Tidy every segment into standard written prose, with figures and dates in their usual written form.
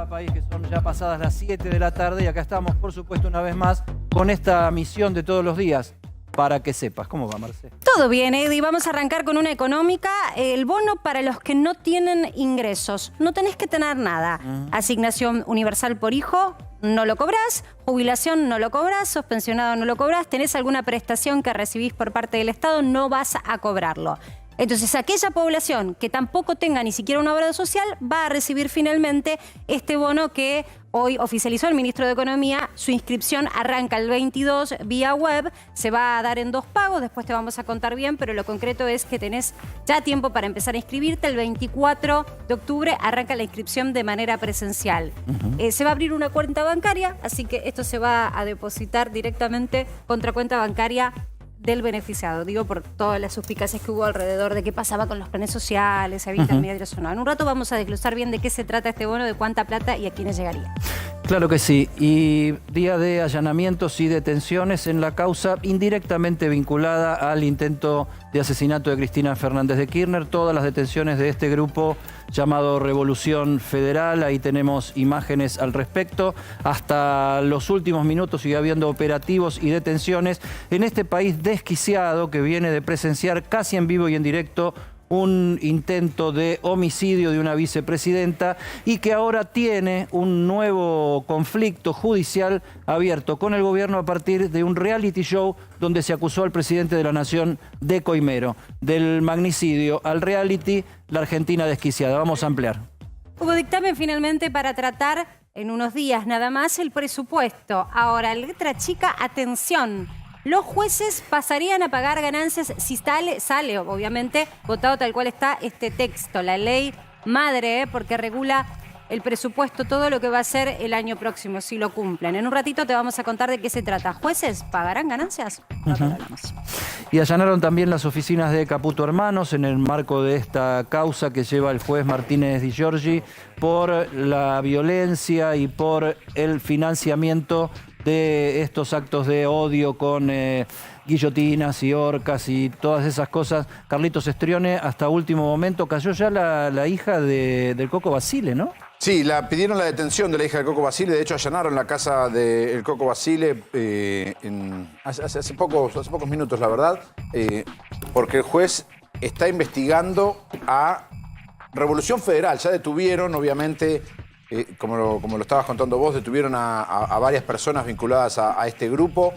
Hola país, que son ya pasadas las 7 de la tarde y acá estamos, por supuesto, una vez más con esta misión de todos los días. Para que sepas. ¿Cómo va, Marce? Todo bien, Eddie. Vamos a arrancar con una económica. El bono para los que no tienen ingresos. No tenés que tener nada. Asignación universal por hijo, no lo cobrás. Jubilación, no lo cobrás. Sos pensionado, no lo cobrás. Tenés alguna prestación que recibís por parte del Estado, no vas a cobrarlo. Entonces, aquella población que tampoco tenga ni siquiera una obra social va a recibir finalmente este bono que hoy oficializó el ministro de Economía. Su inscripción arranca el 22 vía web, se va a dar en 2 pagos, después te vamos a contar bien, pero lo concreto es que tenés ya tiempo para empezar a inscribirte. El 24 de octubre arranca la inscripción de manera presencial. Se va a abrir una cuenta bancaria, así que esto se va a depositar directamente contra cuenta bancaria del beneficiado. Digo, por todas las suspicacias que hubo alrededor de qué pasaba con los planes sociales, había intermediarios o no. En un rato vamos a desglosar bien de qué se trata este bono, de cuánta plata y a quiénes llegaría. Claro que sí. Y día de allanamientos y detenciones en la causa indirectamente vinculada al intento de asesinato de Cristina Fernández de Kirchner. Todas las detenciones de este grupo llamado Revolución Federal. Ahí tenemos imágenes al respecto. Hasta los últimos minutos sigue habiendo operativos y detenciones en este país desquiciado que viene de presenciar casi en vivo y en directo un intento de homicidio de una vicepresidenta y que ahora tiene un nuevo conflicto judicial abierto con el gobierno a partir de un reality show donde se acusó al presidente de la Nación de coimero. Del magnicidio al reality, la Argentina desquiciada. Vamos a ampliar. Hubo dictamen finalmente para tratar en unos días nada más el presupuesto. Ahora, letra chica, atención. Los jueces pasarían a pagar ganancias si sale, obviamente, votado tal cual está este texto, la ley madre, porque regula el presupuesto, todo lo que va a ser el año próximo, si lo cumplen. En un ratito te vamos a contar de qué se trata. ¿Jueces pagarán ganancias? No te hablamos. Y allanaron también las oficinas de Caputo Hermanos en el marco de esta causa que lleva el juez Martínez Di Giorgi por la violencia y por el financiamiento de estos actos de odio con guillotinas y horcas y todas esas cosas. Carlitos Estrione, hasta último momento, cayó ya la hija del Coco Basile, ¿no? Sí, pidieron la detención de la hija del Coco Basile. De hecho, allanaron la casa del Coco Basile hace pocos minutos, la verdad, porque el juez está investigando a Revolución Federal. Ya detuvieron, obviamente, como lo estabas contando vos, detuvieron a varias personas vinculadas a este grupo.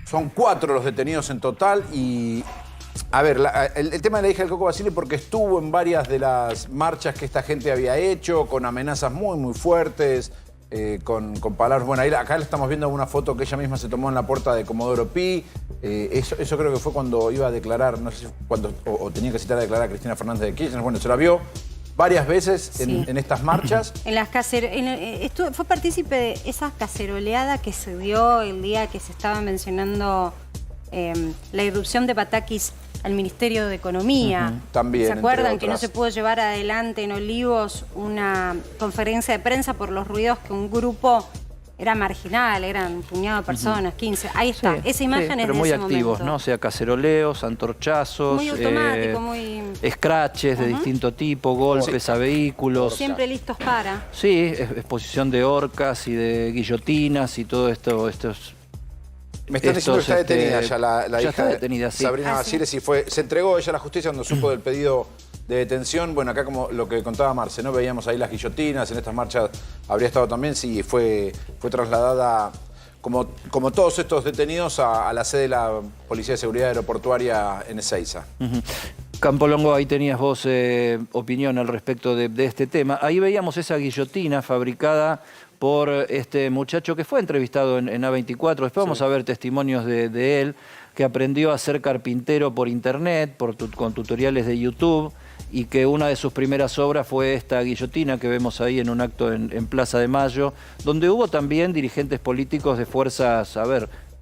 Son 4 los detenidos en total y... A ver, el tema de la hija del Coco Basile porque estuvo en varias de las marchas que esta gente había hecho, con amenazas muy, muy fuertes, con palabras... Bueno, acá le estamos viendo una foto que ella misma se tomó en la puerta de Comodoro Pi. Eso creo que fue cuando iba a declarar, no sé si cuando o tenía que citar a declarar a Cristina Fernández de Kirchner. Bueno, se la vio varias veces en estas marchas. Fue partícipe de esa caceroleada que se dio el día que se estaba mencionando la irrupción de Patakis al Ministerio de Economía. También, ¿se acuerdan que no se pudo llevar adelante en Olivos una conferencia de prensa por los ruidos que un grupo... Era marginal, eran un puñado de personas, 15. Ahí está, esa imagen es de muy ese activos, momento. ¿no? O sea, caceroleos, antorchazos, muy automático, muy... scratches de distinto tipo, golpes a vehículos. Siempre listos para. Sí, exposición de horcas y de guillotinas y todo esto. Me están diciendo que está detenida ya la hija está detenida, sí. Sabrina Basile. Sí, se entregó ella a la justicia cuando supo del pedido de detención. Bueno, acá como lo que contaba Marce, ¿no? Veíamos ahí las guillotinas, en estas marchas habría estado también. Sí, fue trasladada, como todos estos detenidos, a la sede de la Policía de Seguridad Aeroportuaria en Ezeiza. Campolongo, ahí tenías vos opinión al respecto de este tema. Ahí veíamos esa guillotina fabricada por este muchacho que fue entrevistado en A24. Después vamos a ver testimonios de él, que aprendió a ser carpintero por internet, con tutoriales de YouTube, y que una de sus primeras obras fue esta guillotina que vemos ahí en un acto en Plaza de Mayo, donde hubo también dirigentes políticos de fuerzas,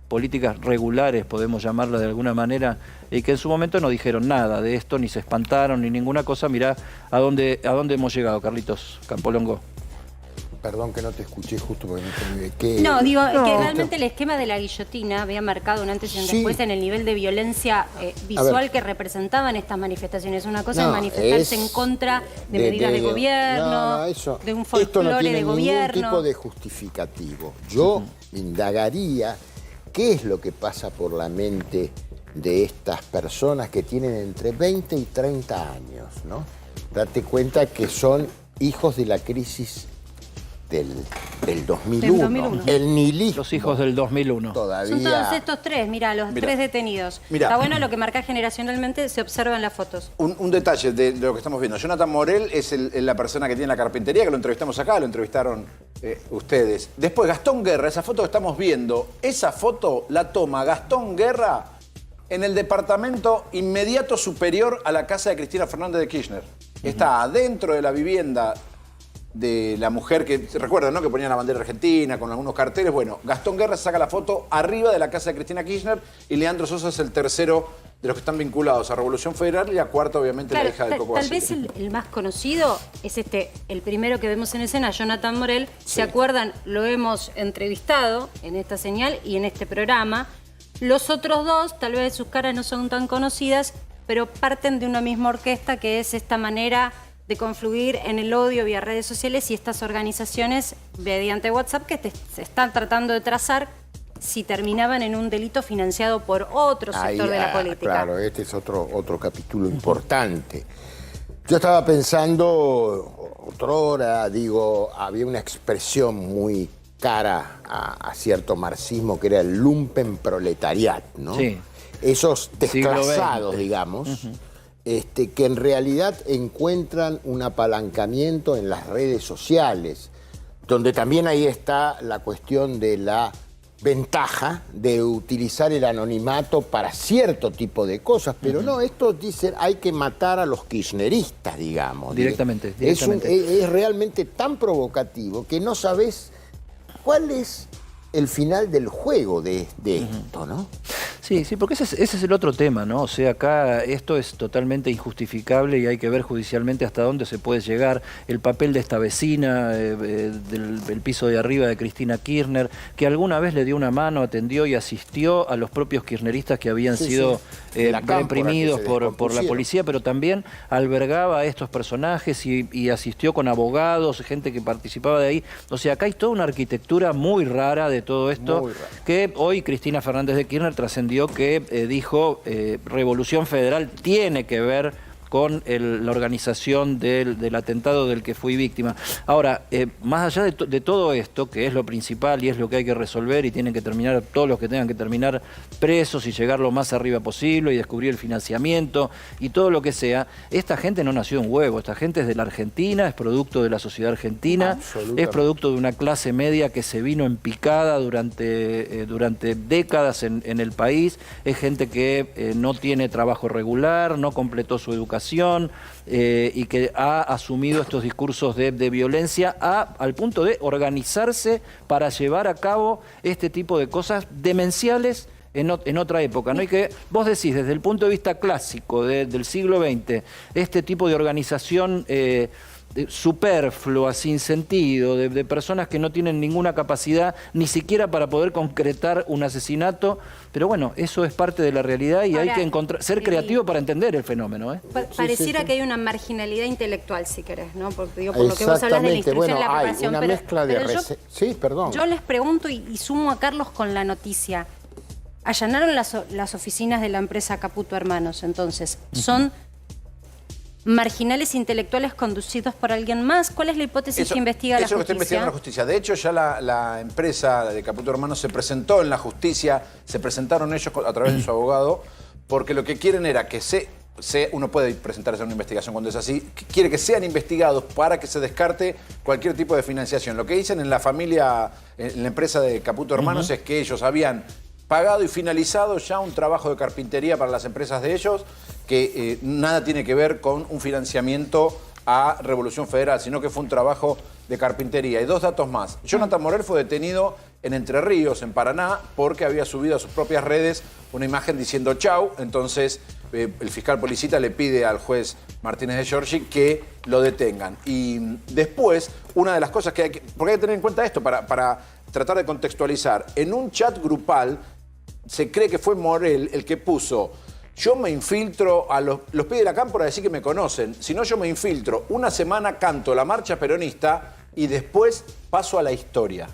políticas regulares, podemos llamarlas de alguna manera, y que en su momento no dijeron nada de esto, ni se espantaron, ni ninguna cosa. Mirá a dónde hemos llegado, Carlitos Campolongo. Perdón que no te escuché justo porque que No, digo que realmente el esquema de la guillotina había marcado un antes y un después en el nivel de violencia visual que representaban estas manifestaciones. Una cosa es manifestarse en contra de medidas de gobierno, de un folclore de gobierno. Ningún tipo de justificativo. Yo indagaría qué es lo que pasa por la mente de estas personas que tienen entre 20 y 30 años, ¿no? Date cuenta que son hijos de la crisis del 2001. El nihilismo. Los hijos del 2001. Todavía. Son todos estos tres, los tres detenidos. Está bueno lo que marca generacionalmente, se observa en las fotos. Un detalle de lo que estamos viendo. Jonathan Morel es la persona que tiene la carpintería, que lo entrevistamos acá, lo entrevistaron ustedes. Después, Gastón Guerra, esa foto que estamos viendo, esa foto la toma Gastón Guerra en el departamento inmediato superior a la casa de Cristina Fernández de Kirchner. Está adentro de la vivienda de la mujer que, recuerdan, ¿no?, que ponía la bandera argentina con algunos carteles. Bueno, Gastón Guerra saca la foto arriba de la casa de Cristina Kirchner y Leandro Sosa es el tercero de los que están vinculados a Revolución Federal y la cuarta, obviamente, la hija del Coco Tal Basile. vez el más conocido es el primero que vemos en escena, Jonathan Morel. ¿Se acuerdan? Lo hemos entrevistado en esta señal y en este programa. Los otros dos, tal vez sus caras no son tan conocidas, pero parten de una misma orquesta, que es esta manera de confluir en el odio vía redes sociales y estas organizaciones mediante WhatsApp que se están tratando de trazar si terminaban en un delito financiado por otro sector de la política. Claro, este es otro capítulo importante. Yo estaba pensando, otrora, había una expresión muy cara a cierto marxismo que era el lumpenproletariat, ¿no? Sí. Esos desclasados, digamos, que en realidad encuentran un apalancamiento en las redes sociales, donde también ahí está la cuestión de la ventaja de utilizar el anonimato para cierto tipo de cosas, pero no, estos dicen hay que matar a los kirchneristas, digamos. Directamente. Es realmente tan provocativo que no sabes cuál es el final del juego de esto, ¿no? Sí, porque ese es el otro tema, ¿no? O sea, acá esto es totalmente injustificable y hay que ver judicialmente hasta dónde se puede llegar. El papel de esta vecina del piso de arriba de Cristina Kirchner, que alguna vez le dio una mano, atendió y asistió a los propios kirchneristas que habían sido reprimidos por la policía, pero también albergaba a estos personajes y asistió con abogados, gente que participaba de ahí. O sea, acá hay toda una arquitectura muy rara de todo esto, que hoy Cristina Fernández de Kirchner trascendió que dijo Revolución Federal tiene que ver con la organización del atentado del que fui víctima. Ahora, más allá de todo esto, que es lo principal y es lo que hay que resolver y tienen que terminar todos los que tengan que terminar presos y llegar lo más arriba posible y descubrir el financiamiento y todo lo que sea, esta gente no nació en huevo, esta gente es de la Argentina, es producto de la sociedad argentina, es producto de una clase media que se vino en picada durante décadas en el país, es gente que no tiene trabajo regular, no completó su educación, y que ha asumido estos discursos de violencia al punto de organizarse para llevar a cabo este tipo de cosas demenciales en otra época, ¿no? Y que vos decís, desde el punto de vista clásico del siglo XX, este tipo de organización superflua, sin sentido, de personas que no tienen ninguna capacidad ni siquiera para poder concretar un asesinato, pero bueno, eso es parte de la realidad y ahora, hay que ser creativo para entender el fenómeno. Pareciera que hay una marginalidad intelectual, si querés, ¿no? Porque por lo que vos hablas de la instrucción y la preparación. Hay una mezcla de sí, perdón. Yo les pregunto y sumo a Carlos con la noticia. Allanaron las oficinas de la empresa Caputo Hermanos, entonces, ¿son marginales intelectuales conducidos por alguien más? ¿Cuál es la hipótesis que investiga la justicia? Eso que está investigando la justicia. De hecho, ya la empresa de Caputo Hermanos se presentó en la justicia, se presentaron ellos a través de su abogado, porque lo que quieren era que uno puede presentarse a una investigación cuando es así, quiere que sean investigados para que se descarte cualquier tipo de financiación. Lo que dicen en la familia, en la empresa de Caputo Hermanos, es que ellos habían pagado y finalizado ya un trabajo de carpintería para las empresas de ellos, que nada tiene que ver con un financiamiento a Revolución Federal, sino que fue un trabajo de carpintería. Y dos datos más. Jonathan Morel fue detenido en Entre Ríos, en Paraná, porque había subido a sus propias redes una imagen diciendo chau. Entonces el fiscal Policita le pide al juez Martínez de Giorgi que lo detengan. Y después, una de las cosas que porque hay que tener en cuenta esto para tratar de contextualizar, en un chat grupal se cree que fue Morel el que puso: yo me infiltro a los pibes de la cámpora a decir que me conocen, si no yo me infiltro, una semana canto la marcha peronista y después paso a la historia.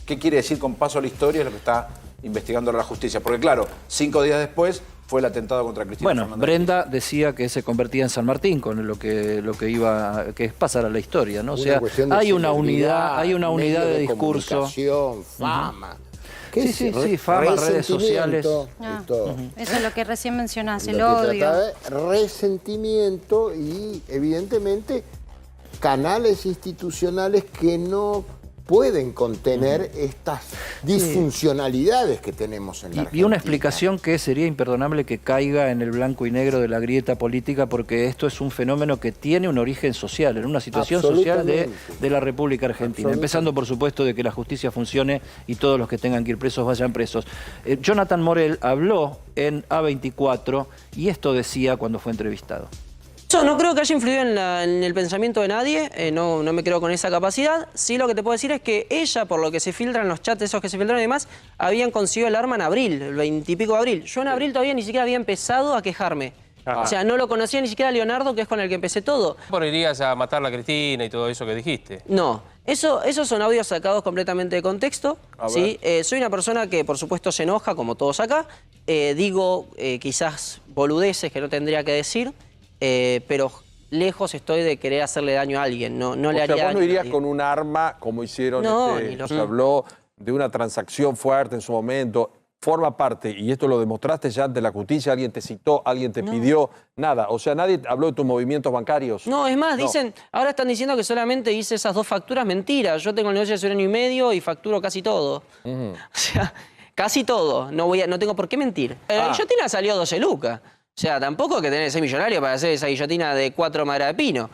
¿Qué quiere decir con paso a la historia? Es lo que está investigando la justicia. Porque claro, 5 días después fue el atentado contra Cristina Fernández. Bueno, Brenda decía que se convertía en San Martín con lo que iba, que es pasar a la historia, ¿no? O sea, hay una unidad de discurso. Fama. Sí, fama, redes sociales. Ah, eso es lo que recién mencionás, el Lo que odio. trataba de resentimiento y, evidentemente, canales institucionales que no pueden contener estas disfuncionalidades que tenemos en la Argentina. Y una explicación que sería imperdonable que caiga en el blanco y negro de la grieta política, porque esto es un fenómeno que tiene un origen social, en una situación social de la República Argentina. Empezando, por supuesto, de que la justicia funcione y todos los que tengan que ir presos vayan presos. Jonathan Morel habló en A24 y esto decía cuando fue entrevistado. Yo no creo que haya influido en el pensamiento de nadie, no me creo con esa capacidad. Sí, lo que te puedo decir es que ella, por lo que se filtran los chats, esos que se filtraron y demás, habían conseguido el arma en abril, el 20 y pico de abril. Yo en abril todavía ni siquiera había empezado a quejarme. O sea, no lo conocía ni siquiera a Leonardo, que es con el que empecé todo. ¿Por irías a matar a la Cristina y todo eso que dijiste? No, esos son audios sacados completamente de contexto. ¿Sí? Soy una persona que, por supuesto, se enoja, como todos acá. Digo quizás boludeces que no tendría que decir. Pero lejos estoy de querer hacerle daño a alguien, no le haría daño. Vos no irías con un arma como hicieron, se habló de una transacción fuerte en su momento, forma parte, y esto lo demostraste ya ante la justicia, alguien te citó, alguien te pidió, nada, o sea, nadie habló de tus movimientos bancarios. No, es más, ahora están diciendo que solamente hice esas 2 facturas, mentira, yo tengo el negocio hace 1 año y medio y facturo casi todo. O sea, casi todo, no tengo por qué mentir. La guillotina salió 12 lucas. O sea, tampoco hay que tener ese millonario para hacer esa guillotina de 4 maderas de pino.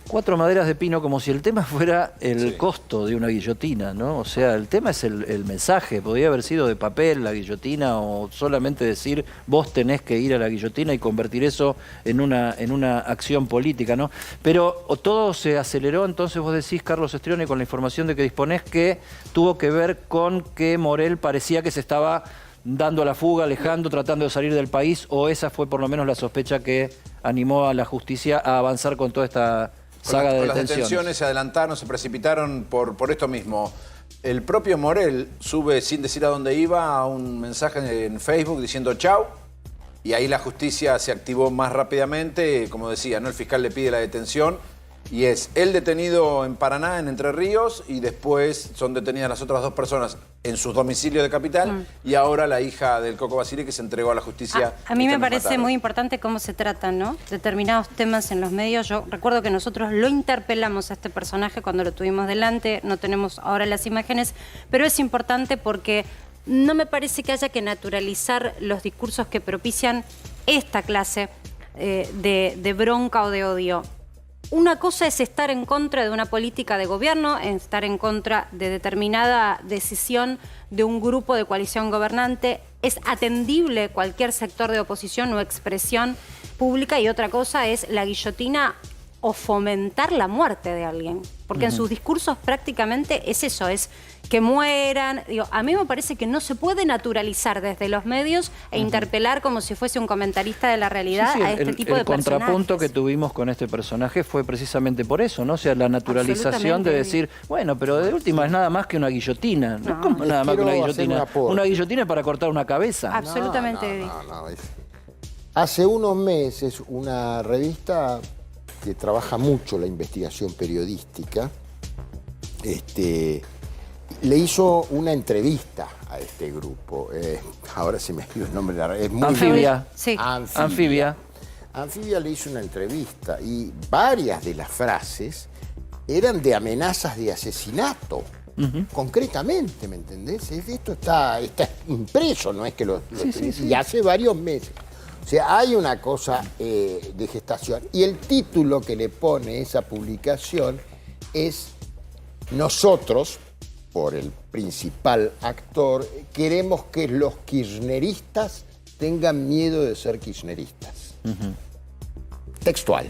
4 maderas de pino, como si el tema fuera el costo de una guillotina, ¿no? O sea, el tema es el mensaje. Podría haber sido de papel la guillotina o solamente decir vos tenés que ir a la guillotina y convertir eso en una acción política, ¿no? Pero todo se aceleró, entonces vos decís, Carlos Estrione, con la información de que disponés, que tuvo que ver con que Morel parecía que se estaba dando a la fuga, alejando, tratando de salir del país, o esa fue por lo menos la sospecha que animó a la justicia a avanzar con toda esta saga de detenciones. Las detenciones se adelantaron, se precipitaron por esto mismo. El propio Morel sube, sin decir a dónde iba, un mensaje en Facebook diciendo chau, y ahí la justicia se activó más rápidamente. Como decía, ¿no? El fiscal le pide la detención y es él detenido en Paraná, en Entre Ríos, y después son detenidas las otras 2 personas en sus domicilios de capital, y ahora la hija del Coco Basile, que se entregó a la justicia. A mí me parece muy importante cómo se tratan, ¿no? Determinados temas en los medios. Yo recuerdo que nosotros lo interpelamos a este personaje cuando lo tuvimos delante, no tenemos ahora las imágenes, pero es importante porque no me parece que haya que naturalizar los discursos que propician esta clase de bronca o de odio. Una cosa es estar en contra de una política de gobierno, estar en contra de determinada decisión de un grupo de coalición gobernante. Es atendible cualquier sector de oposición o expresión pública, y otra cosa es la guillotina o fomentar la muerte de alguien. Porque en sus discursos prácticamente es eso, es que mueran. Digo, a mí me parece que no se puede naturalizar desde los medios e interpelar como si fuese un comentarista de la realidad a este tipo de personajes. El contrapunto que tuvimos con este personaje fue precisamente por eso, ¿no? O sea, la naturalización de decir, bueno, pero de última es nada más que una guillotina. No, ¿cómo nada más que una guillotina? Una guillotina para cortar una cabeza. Absolutamente. No. Hace unos meses una revista que trabaja mucho la investigación periodística, le hizo una entrevista a este grupo. Ahora se me escribe el nombre de la revista. Anfibia. Sí. Anfibia. Anfibia le hizo una entrevista y varias de las frases eran de amenazas de asesinato. Concretamente, ¿me entendés? Esto está impreso, no es que lo y hace varios meses. O sea, hay una cosa de gestación. Y el título que le pone esa publicación es: nosotros, por el principal actor, queremos que los kirchneristas tengan miedo de ser kirchneristas. Textual.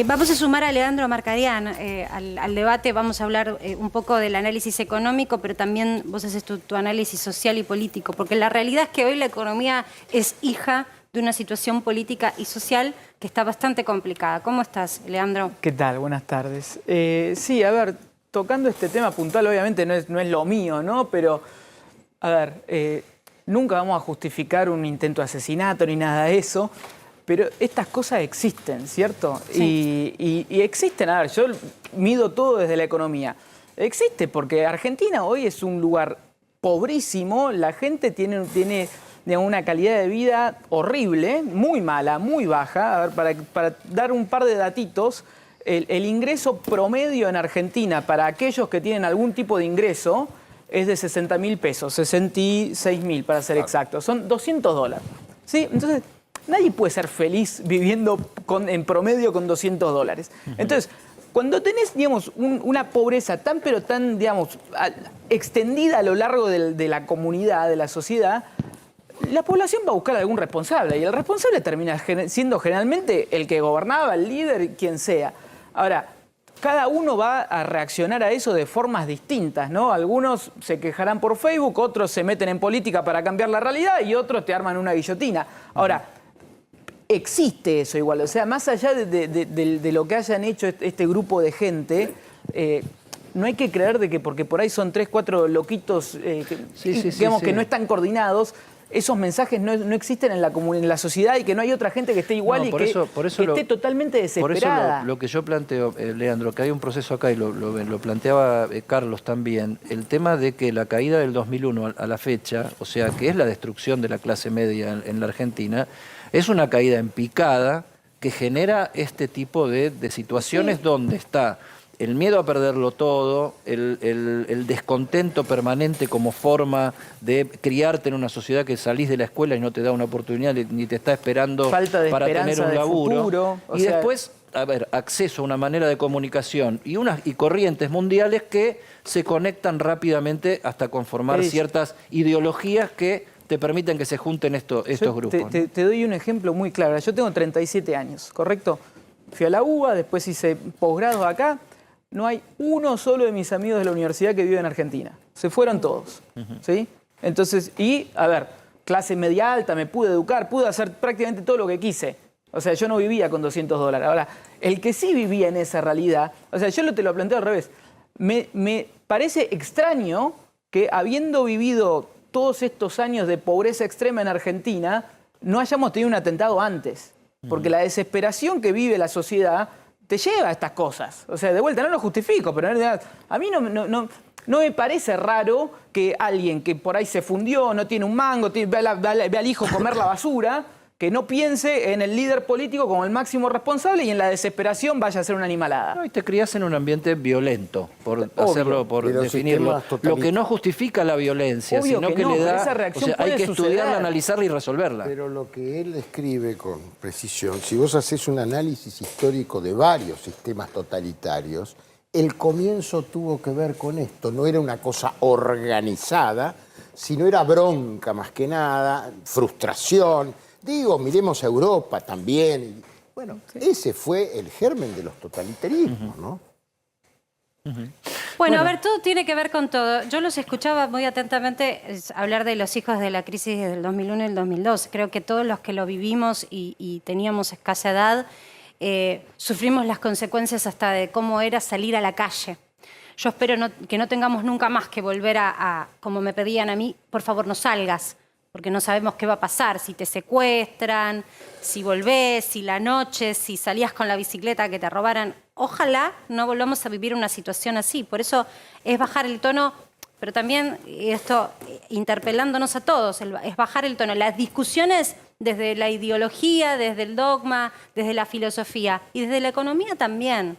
Vamos a sumar a Leandro Marcarián al debate. Vamos a hablar un poco del análisis económico, pero también vos haces tu análisis social y político, porque la realidad es que hoy la economía es hija de una situación política y social que está bastante complicada. ¿Cómo estás, Leandro? ¿Qué tal? Buenas tardes. Sí, a ver, tocando este tema puntual, obviamente no es lo mío, ¿no? Pero, a ver, nunca vamos a justificar un intento de asesinato ni nada de eso, pero estas cosas existen, ¿cierto? Sí. Y existen, a ver, yo mido todo desde la economía. Existe porque Argentina hoy es un lugar pobrísimo, la gente tiene digamos, una calidad de vida horrible, muy mala, muy baja. A ver, para dar un par de datitos, el ingreso promedio en Argentina para aquellos que tienen algún tipo de ingreso es de 60.000 pesos, 66.000 para ser exactos, son $200. ¿Sí? Entonces, nadie puede ser feliz viviendo en promedio con $200. Entonces, cuando tenés, digamos, una pobreza tan, pero tan, digamos, extendida a lo largo de la comunidad, de la sociedad, la población va a buscar algún responsable y el responsable termina siendo generalmente el que gobernaba, el líder, quien sea. Ahora, cada uno va a reaccionar a eso de formas distintas, ¿no? Algunos se quejarán por Facebook, otros se meten en política para cambiar la realidad y otros te arman una guillotina. Ahora, existe eso igual, o sea, más allá de lo que hayan hecho este grupo de gente, no hay que creer de que porque por ahí son 3, 4 loquitos que no están coordinados, esos mensajes no existen en la sociedad y que no hay otra gente que esté igual que esté totalmente desesperada. Por eso lo que yo planteo, Leandro, que hay un proceso acá y lo planteaba Carlos también, el tema de que la caída del 2001 a la fecha, o sea, que es la destrucción de la clase media en la Argentina, es una caída en picada que genera este tipo de situaciones donde está el miedo a perderlo todo, el descontento permanente como forma de criarte en una sociedad que salís de la escuela y no te da una oportunidad ni te está esperando para tener un laburo. Y después, a ver, acceso a una manera de comunicación y corrientes mundiales que se conectan rápidamente hasta conformar ciertas ideologías que te permiten que se junten estos grupos. Te doy un ejemplo muy claro. Yo tengo 37 años, ¿correcto? Fui a la UBA, después hice posgrado acá. No hay uno solo de mis amigos de la universidad que vive en Argentina. Se fueron todos, ¿sí? Entonces, a ver, clase media alta, me pude educar, pude hacer prácticamente todo lo que quise. O sea, yo no vivía con $200. Ahora, el que sí vivía en esa realidad, o sea, yo te lo planteo al revés. Me parece extraño que habiendo vivido todos estos años de pobreza extrema en Argentina, no hayamos tenido un atentado antes. Porque la desesperación que vive la sociedad te lleva a estas cosas. O sea, de vuelta, no lo justifico, pero a mí no me parece raro que alguien que por ahí se fundió, no tiene un mango, ve al hijo comer la basura, que no piense en el líder político como el máximo responsable y en la desesperación vaya a ser una animalada. No, y te crías en un ambiente violento, por definirlo. Lo que no justifica la violencia, sino que le da... O sea, hay que estudiarla, analizarla y resolverla. Pero lo que él describe con precisión, si vos haces un análisis histórico de varios sistemas totalitarios, el comienzo tuvo que ver con esto. No era una cosa organizada, sino era bronca más que nada, frustración. Digo, miremos a Europa también. Bueno, ese fue el germen de los totalitarismos, ¿no? Bueno, a ver, todo tiene que ver con todo. Yo los escuchaba muy atentamente hablar de los hijos de la crisis del 2001 y el 2002. Creo que todos los que lo vivimos y teníamos escasa edad, sufrimos las consecuencias hasta de cómo era salir a la calle. Yo espero que no tengamos nunca más que volver como me pedían a mí, por favor no salgas, porque no sabemos qué va a pasar, si te secuestran, si volvés, si la noche, si salías con la bicicleta que te robaran. Ojalá no volvamos a vivir una situación así. Por eso es bajar el tono, pero también esto interpelándonos a todos, es bajar el tono. Las discusiones desde la ideología, desde el dogma, desde la filosofía y desde la economía también.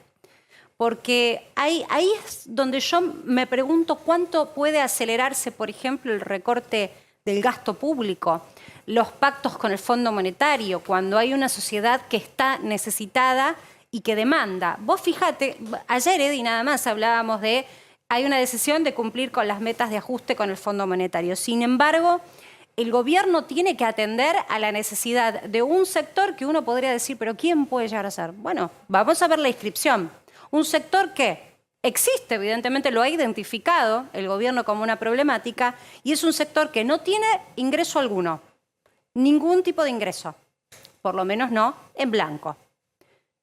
Porque ahí es donde yo me pregunto cuánto puede acelerarse, por ejemplo, el recorte del gasto público, los pactos con el Fondo Monetario, cuando hay una sociedad que está necesitada y que demanda. Vos fíjate, ayer, Eddie, nada más hablábamos de hay una decisión de cumplir con las metas de ajuste con el Fondo Monetario. Sin embargo, el gobierno tiene que atender a la necesidad de un sector que uno podría decir, pero ¿quién puede llegar a ser? Bueno, vamos a ver la inscripción. Un sector que existe, evidentemente lo ha identificado el gobierno como una problemática, y es un sector que no tiene ingreso alguno, ningún tipo de ingreso, por lo menos no en blanco.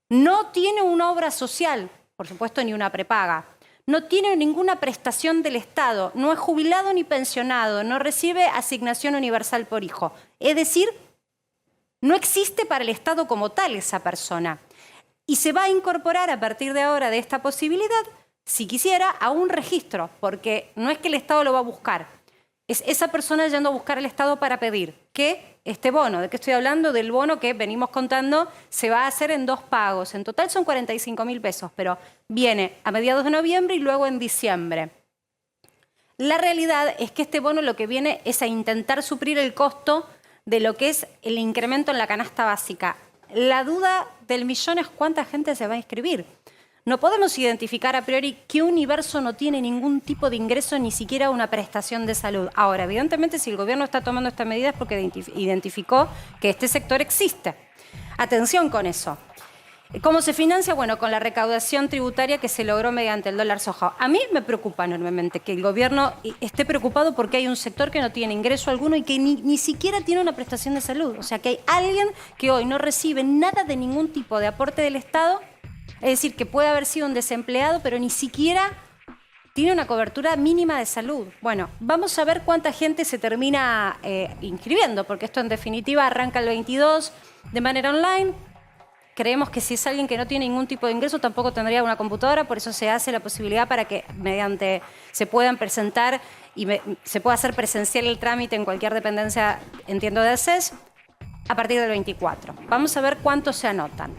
No tiene una obra social, por supuesto ni una prepaga. No tiene ninguna prestación del Estado, no es jubilado ni pensionado, no recibe asignación universal por hijo. Es decir, no existe para el Estado como tal esa persona. Y se va a incorporar a partir de ahora de esta posibilidad, si quisiera, a un registro, porque no es que el Estado lo va a buscar, es esa persona yendo a buscar al Estado para pedir que este bono, ¿de qué estoy hablando? Del bono que venimos contando, se va a hacer en 2 pagos. En total son 45.000 pesos, pero viene a mediados de noviembre y luego en diciembre. La realidad es que este bono lo que viene es a intentar suplir el costo de lo que es el incremento en la canasta básica. La duda del millón es cuánta gente se va a inscribir. No podemos identificar a priori qué universo no tiene ningún tipo de ingreso, ni siquiera una prestación de salud. Ahora, evidentemente, si el gobierno está tomando esta medida es porque identificó que este sector existe. Atención con eso. ¿Cómo se financia? Bueno, con la recaudación tributaria que se logró mediante el dólar soja. A mí me preocupa enormemente que el gobierno esté preocupado porque hay un sector que no tiene ingreso alguno y que ni siquiera tiene una prestación de salud. O sea, que hay alguien que hoy no recibe nada de ningún tipo de aporte del Estado. Es decir, que puede haber sido un desempleado, pero ni siquiera tiene una cobertura mínima de salud. Bueno, vamos a ver cuánta gente se termina inscribiendo, porque esto en definitiva arranca el 22 de manera online. Creemos que si es alguien que no tiene ningún tipo de ingreso, tampoco tendría una computadora, por eso se hace la posibilidad para que mediante se puedan presentar y se pueda hacer presencial el trámite en cualquier dependencia, entiendo, de ACES, a partir del 24. Vamos a ver cuántos se anotan.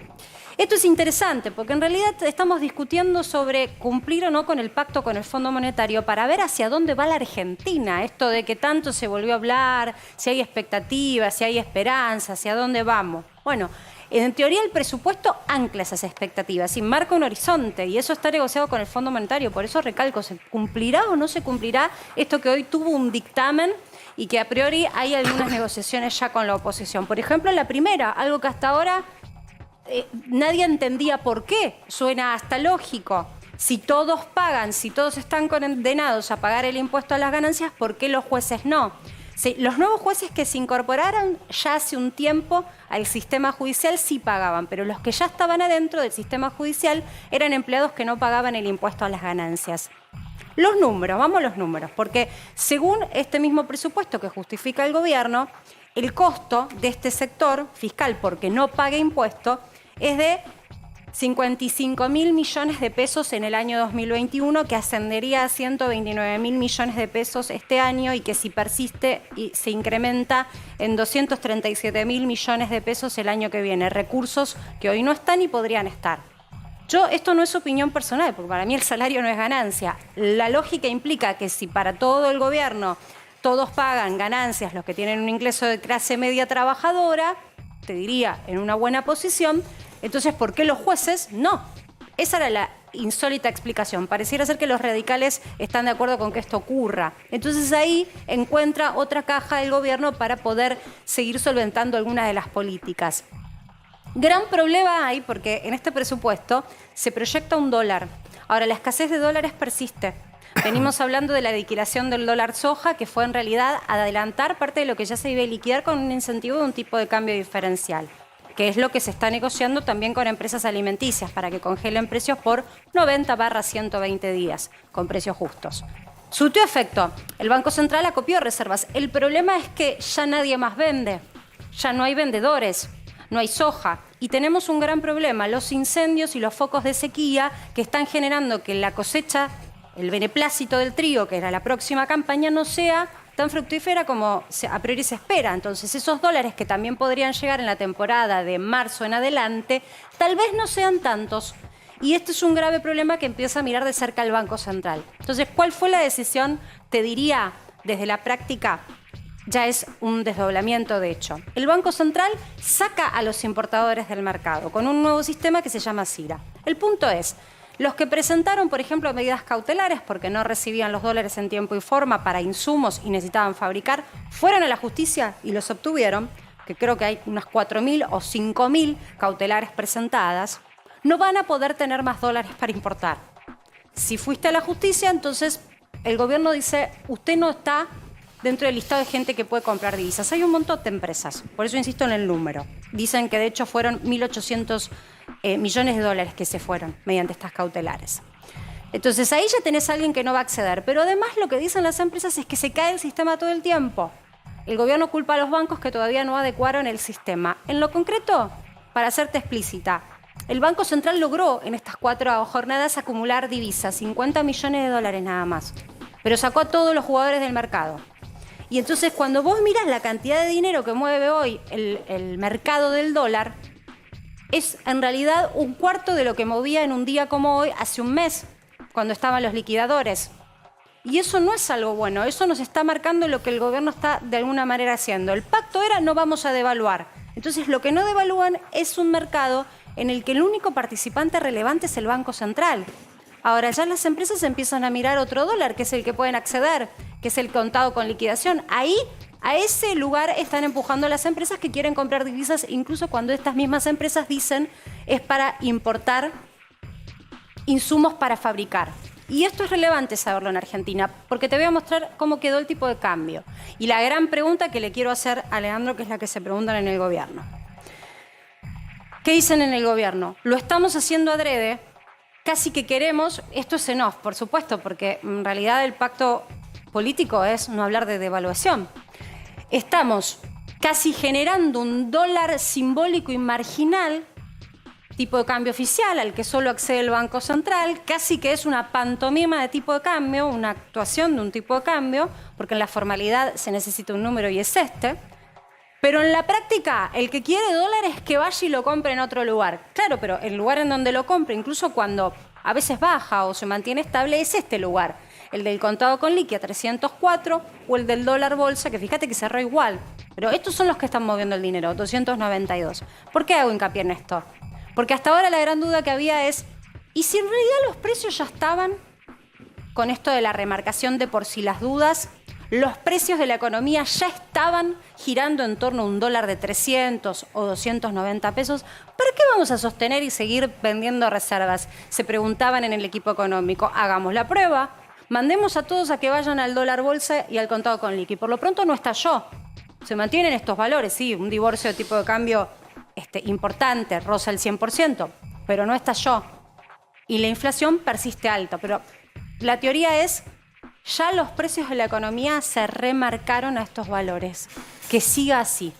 Esto es interesante porque en realidad estamos discutiendo sobre cumplir o no con el pacto con el Fondo Monetario para ver hacia dónde va la Argentina. Esto de que tanto se volvió a hablar, si hay expectativas, si hay esperanza, hacia dónde vamos. Bueno, en teoría el presupuesto ancla esas expectativas y marca un horizonte y eso está negociado con el Fondo Monetario. Por eso recalco, ¿se cumplirá o no se cumplirá esto que hoy tuvo un dictamen y que a priori hay algunas negociaciones ya con la oposición? Por ejemplo, la primera, algo que hasta ahora nadie entendía por qué, suena hasta lógico. Si todos pagan, si todos están condenados a pagar el impuesto a las ganancias, ¿por qué los jueces no? Sí, los nuevos jueces que se incorporaron ya hace un tiempo al sistema judicial sí pagaban, pero los que ya estaban adentro del sistema judicial eran empleados que no pagaban el impuesto a las ganancias. Los números, vamos a los números, porque según este mismo presupuesto que justifica el gobierno, el costo de este sector fiscal porque no paga impuesto es de 55.000 millones de pesos en el año 2021, que ascendería a 129.000 millones de pesos este año y que si persiste se incrementa en 237.000 millones de pesos el año que viene. Recursos que hoy no están y podrían estar. Esto no es opinión personal, porque para mí el salario no es ganancia. La lógica implica que si para todo el gobierno todos pagan ganancias, los que tienen un ingreso de clase media trabajadora, te diría, en una buena posición, entonces, ¿por qué los jueces no? Esa era la insólita explicación. Pareciera ser que los radicales están de acuerdo con que esto ocurra. Entonces ahí encuentra otra caja del gobierno para poder seguir solventando algunas de las políticas. Gran problema hay porque en este presupuesto se proyecta un dólar. Ahora, la escasez de dólares persiste. Venimos hablando de la liquidación del dólar soja, que fue en realidad adelantar parte de lo que ya se iba a liquidar con un incentivo de un tipo de cambio diferencial, que es lo que se está negociando también con empresas alimenticias para que congelen precios por 90/120 días, con precios justos. Surtió efecto. El Banco Central acopió reservas. El problema es que ya nadie más vende. Ya no hay vendedores, no hay soja. Y tenemos un gran problema, los incendios y los focos de sequía que están generando que la cosecha, el beneplácito del trigo, que era la próxima campaña, no sea tan fructífera como a priori se espera. Entonces, esos dólares que también podrían llegar en la temporada de marzo en adelante, tal vez no sean tantos. Y este es un grave problema que empieza a mirar de cerca el Banco Central. Entonces, ¿cuál fue la decisión? Te diría, desde la práctica, ya es un desdoblamiento de hecho. El Banco Central saca a los importadores del mercado con un nuevo sistema que se llama CIRA. El punto es, Los que presentaron, por ejemplo, medidas cautelares porque no recibían los dólares en tiempo y forma para insumos y necesitaban fabricar, fueron a la justicia y los obtuvieron, que creo que hay unas 4.000 o 5.000 cautelares presentadas, no van a poder tener más dólares para importar. Si fuiste a la justicia, entonces el gobierno dice, usted no está dentro del listado de gente que puede comprar divisas. Hay un montón de empresas, por eso insisto en el número. Dicen que de hecho fueron 1.800 millones de dólares que se fueron mediante estas cautelares. Entonces ahí ya tenés a alguien que no va a acceder. Pero además lo que dicen las empresas es que se cae el sistema todo el tiempo. El gobierno culpa a los bancos que todavía no adecuaron el sistema. En lo concreto, para hacerte explícita, el Banco Central logró en estas 4 jornadas acumular divisas, 50 millones de dólares nada más. Pero sacó a todos los jugadores del mercado. Y entonces cuando vos mirás la cantidad de dinero que mueve hoy el mercado del dólar, es en realidad un cuarto de lo que movía en un día como hoy hace un mes, cuando estaban los liquidadores. Y eso no es algo bueno, eso nos está marcando lo que el gobierno está de alguna manera haciendo. El pacto era no vamos a devaluar. Entonces lo que no devalúan es un mercado en el que el único participante relevante es el Banco Central. Ahora ya las empresas empiezan a mirar otro dólar, que es el que pueden acceder, que es el contado con liquidación. Ahí, a ese lugar están empujando las empresas que quieren comprar divisas, incluso cuando estas mismas empresas dicen es para importar insumos para fabricar. Y esto es relevante saberlo en Argentina, porque te voy a mostrar cómo quedó el tipo de cambio. Y la gran pregunta que le quiero hacer a Leandro, que es la que se preguntan en el gobierno. ¿Qué dicen en el gobierno? Lo estamos haciendo adrede, casi que queremos, esto es en off, por supuesto, porque en realidad el pacto político es no hablar de devaluación. Estamos casi generando un dólar simbólico y marginal, tipo de cambio oficial, al que solo accede el Banco Central, casi que es una pantomima de tipo de cambio, una actuación de un tipo de cambio, porque en la formalidad se necesita un número y es este. Pero en la práctica, el que quiere dólares que vaya y lo compre en otro lugar. Claro, pero el lugar en donde lo compre, incluso cuando a veces baja o se mantiene estable, es este lugar. El del contado con liqui a 304 o el del dólar bolsa, que fíjate que cerró igual. Pero estos son los que están moviendo el dinero, 292. ¿Por qué hago hincapié en esto? Porque hasta ahora la gran duda que había es, ¿y si en realidad los precios ya estaban con esto de la remarcación de por si las dudas? Los precios de la economía ya estaban girando en torno a un dólar de 300 o 290 pesos. ¿Para qué vamos a sostener y seguir vendiendo reservas? Se preguntaban en el equipo económico. Hagamos la prueba, mandemos a todos a que vayan al dólar bolsa y al contado con liqui. Por lo pronto no estalló. Se mantienen estos valores, sí, un divorcio de tipo de cambio importante, roza el 100%, pero no estalló. Y la inflación persiste alta. Pero la teoría es... ya los precios de la economía se remarcaron a estos valores. Que siga así.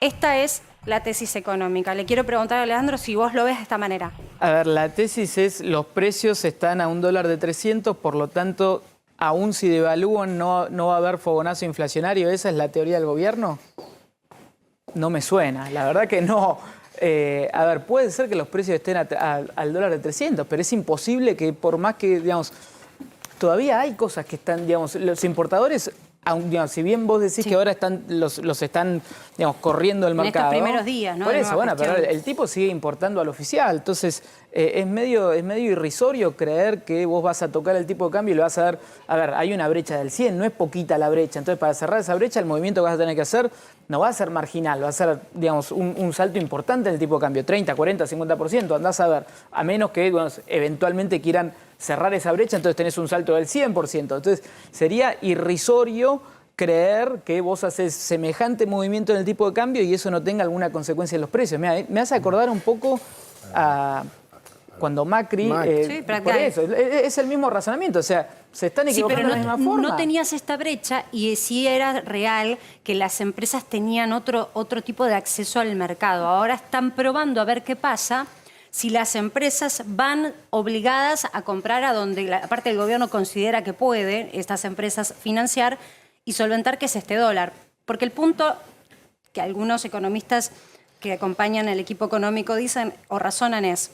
Esta es la tesis económica. Le quiero preguntar a Leandro si vos lo ves de esta manera. A ver, la tesis es los precios están a un dólar de 300, por lo tanto, aún si devalúan no va a haber fogonazo inflacionario. ¿Esa es la teoría del gobierno? No me suena, la verdad que no. A ver, puede ser que los precios estén al dólar de 300, pero es imposible que por más que, digamos... Todavía hay cosas que están, digamos, los importadores, digamos, si bien vos decís que ahora los están, digamos, corriendo el mercado. En estos primeros días, ¿no? Por eso, bueno, pero el tipo sigue importando al oficial. Entonces, es medio irrisorio creer que vos vas a tocar el tipo de cambio y lo vas a dar. A ver, hay una brecha del 100, no es poquita la brecha. Entonces, para cerrar esa brecha, el movimiento que vas a tener que hacer no va a ser marginal, va a ser, digamos, un salto importante en el tipo de cambio. 30, 40, 50%, andás a ver. A menos que, bueno, eventualmente quieran cerrar esa brecha, entonces tenés un salto del 100%. Entonces, sería irrisorio creer que vos haces semejante movimiento en el tipo de cambio y eso no tenga alguna consecuencia en los precios. Me hace acordar un poco a cuando Macri... Sí, por eso, es el mismo razonamiento, o sea, se están equivocando de la misma forma. No tenías esta brecha y sí era real que las empresas tenían otro tipo de acceso al mercado. Ahora están probando a ver qué pasa si las empresas van obligadas a comprar a donde la parte del gobierno considera que puede, estas empresas financiar y solventar, que es este dólar. Porque el punto que algunos economistas que acompañan al equipo económico dicen o razonan es,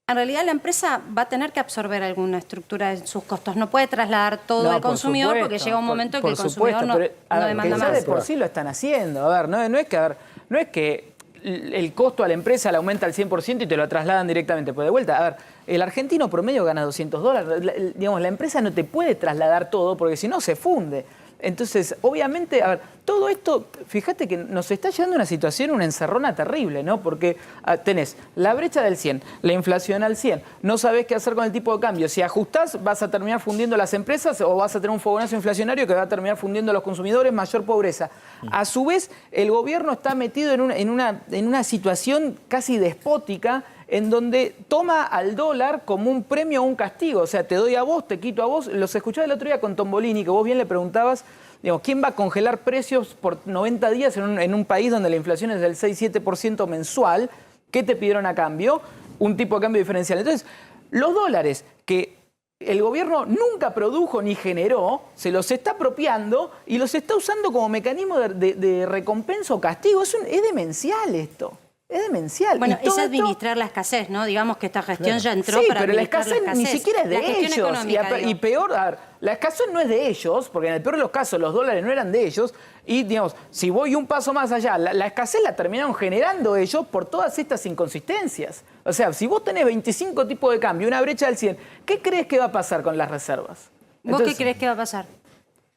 en realidad la empresa va a tener que absorber alguna estructura de sus costos. No puede trasladar todo al consumidor porque llega un momento en que el consumidor no demanda más. De por sí lo están haciendo. A ver, no es que el costo a la empresa le aumenta al 100% y te lo trasladan directamente. Pues de vuelta, a ver, el argentino promedio gana $200. Digamos, la empresa no te puede trasladar todo porque si no se funde. Entonces, obviamente, a ver, todo esto, fíjate que nos está llevando a una situación, una encerrona terrible, ¿no? Porque tenés la brecha del 100, la inflación al 100, no sabés qué hacer con el tipo de cambio. Si ajustás, vas a terminar fundiendo las empresas o vas a tener un fogonazo inflacionario que va a terminar fundiendo a los consumidores, mayor pobreza. A su vez, el gobierno está metido en una situación casi despótica, en donde toma al dólar como un premio o un castigo. O sea, te doy a vos, te quito a vos. Los escuché el otro día con Tombolini, que vos bien le preguntabas, digamos, ¿quién va a congelar precios por 90 días en un país donde la inflación es del 6-7% mensual? ¿Qué te pidieron a cambio? Un tipo de cambio diferencial. Entonces, los dólares que el gobierno nunca produjo ni generó, se los está apropiando y los está usando como mecanismo de recompensa o castigo. Es demencial esto. Es demencial. Bueno, es esto, administrar la escasez, ¿no? Digamos que esta gestión ya entró sí, para pero la administrar escasez ni siquiera es de ellos. Y peor, a ver, la escasez no es de ellos, porque en el peor de los casos los dólares no eran de ellos. Y, digamos, si voy un paso más allá, la escasez la terminaron generando ellos por todas estas inconsistencias. O sea, si vos tenés 25 tipos de cambio, una brecha del 100, ¿qué crees que va a pasar con las reservas? ¿Vos qué crees que va a pasar?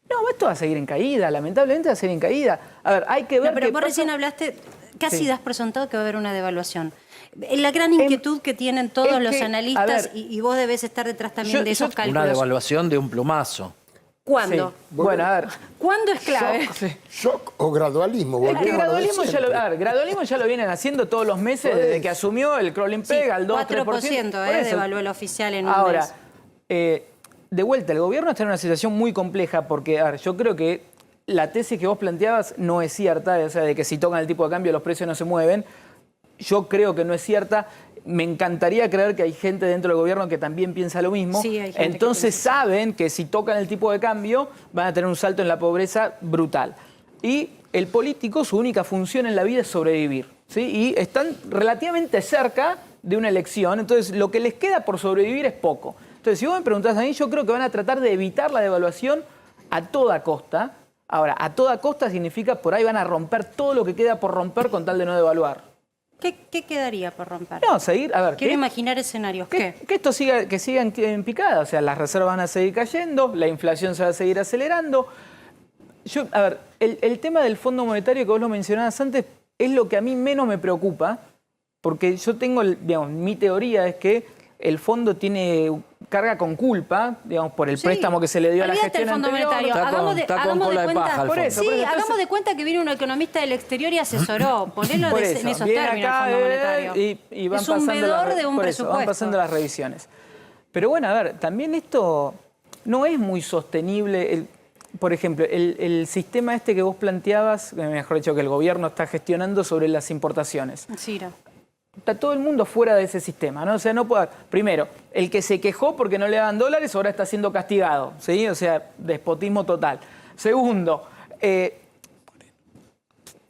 No, esto va a seguir en caída, lamentablemente va a seguir en caída. A ver, hay que ver. No, pero vos recién hablaste, casi das por sentado que va a haber una devaluación. La gran inquietud que tienen todos los analistas, y vos debés estar detrás también de esos cálculos. Una devaluación de un plumazo. ¿Cuándo? Sí. Bueno, a ver. ¿Cuándo es clave? ¿Shock o gradualismo? Es que gradualismo ya lo vienen haciendo todos los meses desde que asumió el crawling peg al 2-3%. 4% devaluó el oficial en un mes. Ahora, de vuelta, el gobierno está en una situación muy compleja porque, a ver, yo creo que la tesis que vos planteabas no es cierta, o sea, de que si tocan el tipo de cambio los precios no se mueven. Yo creo que no es cierta. Me encantaría creer que hay gente dentro del gobierno que también piensa lo mismo. Sí, hay gente entonces saben que si tocan el tipo de cambio van a tener un salto en la pobreza brutal. Y el político, su única función en la vida es sobrevivir, ¿sí? Y están relativamente cerca de una elección, entonces lo que les queda por sobrevivir es poco. Entonces, si vos me preguntás a mí, yo creo que van a tratar de evitar la devaluación a toda costa. Ahora, a toda costa significa por ahí van a romper todo lo que queda por romper con tal de no devaluar. ¿Qué quedaría por romper? No, seguir, a ver. Quiero imaginar escenarios. ¿Qué? Que esto siga en picada. O sea, las reservas van a seguir cayendo, la inflación se va a seguir acelerando. A ver, el tema del Fondo Monetario que vos lo mencionabas antes es lo que a mí menos me preocupa, porque yo tengo, digamos, mi teoría es que el fondo carga con culpa, digamos, por el préstamo que se le dio a la gestión anterior. Está con cola de paja. Por eso, hagamos de cuenta que viene un economista del exterior y asesoró. Ponelo en esos términos, el Fondo Monetario. Y van es un vedor de un presupuesto. Van pasando las revisiones. Pero bueno, a ver, también esto no es muy sostenible. Por ejemplo, el sistema este que vos planteabas, mejor dicho, que el gobierno está gestionando sobre las importaciones. Sí, no. Está todo el mundo fuera de ese sistema, ¿no? O sea, no puede. Primero, el que se quejó porque no le daban dólares ahora está siendo castigado, ¿sí? O sea, despotismo total. Segundo,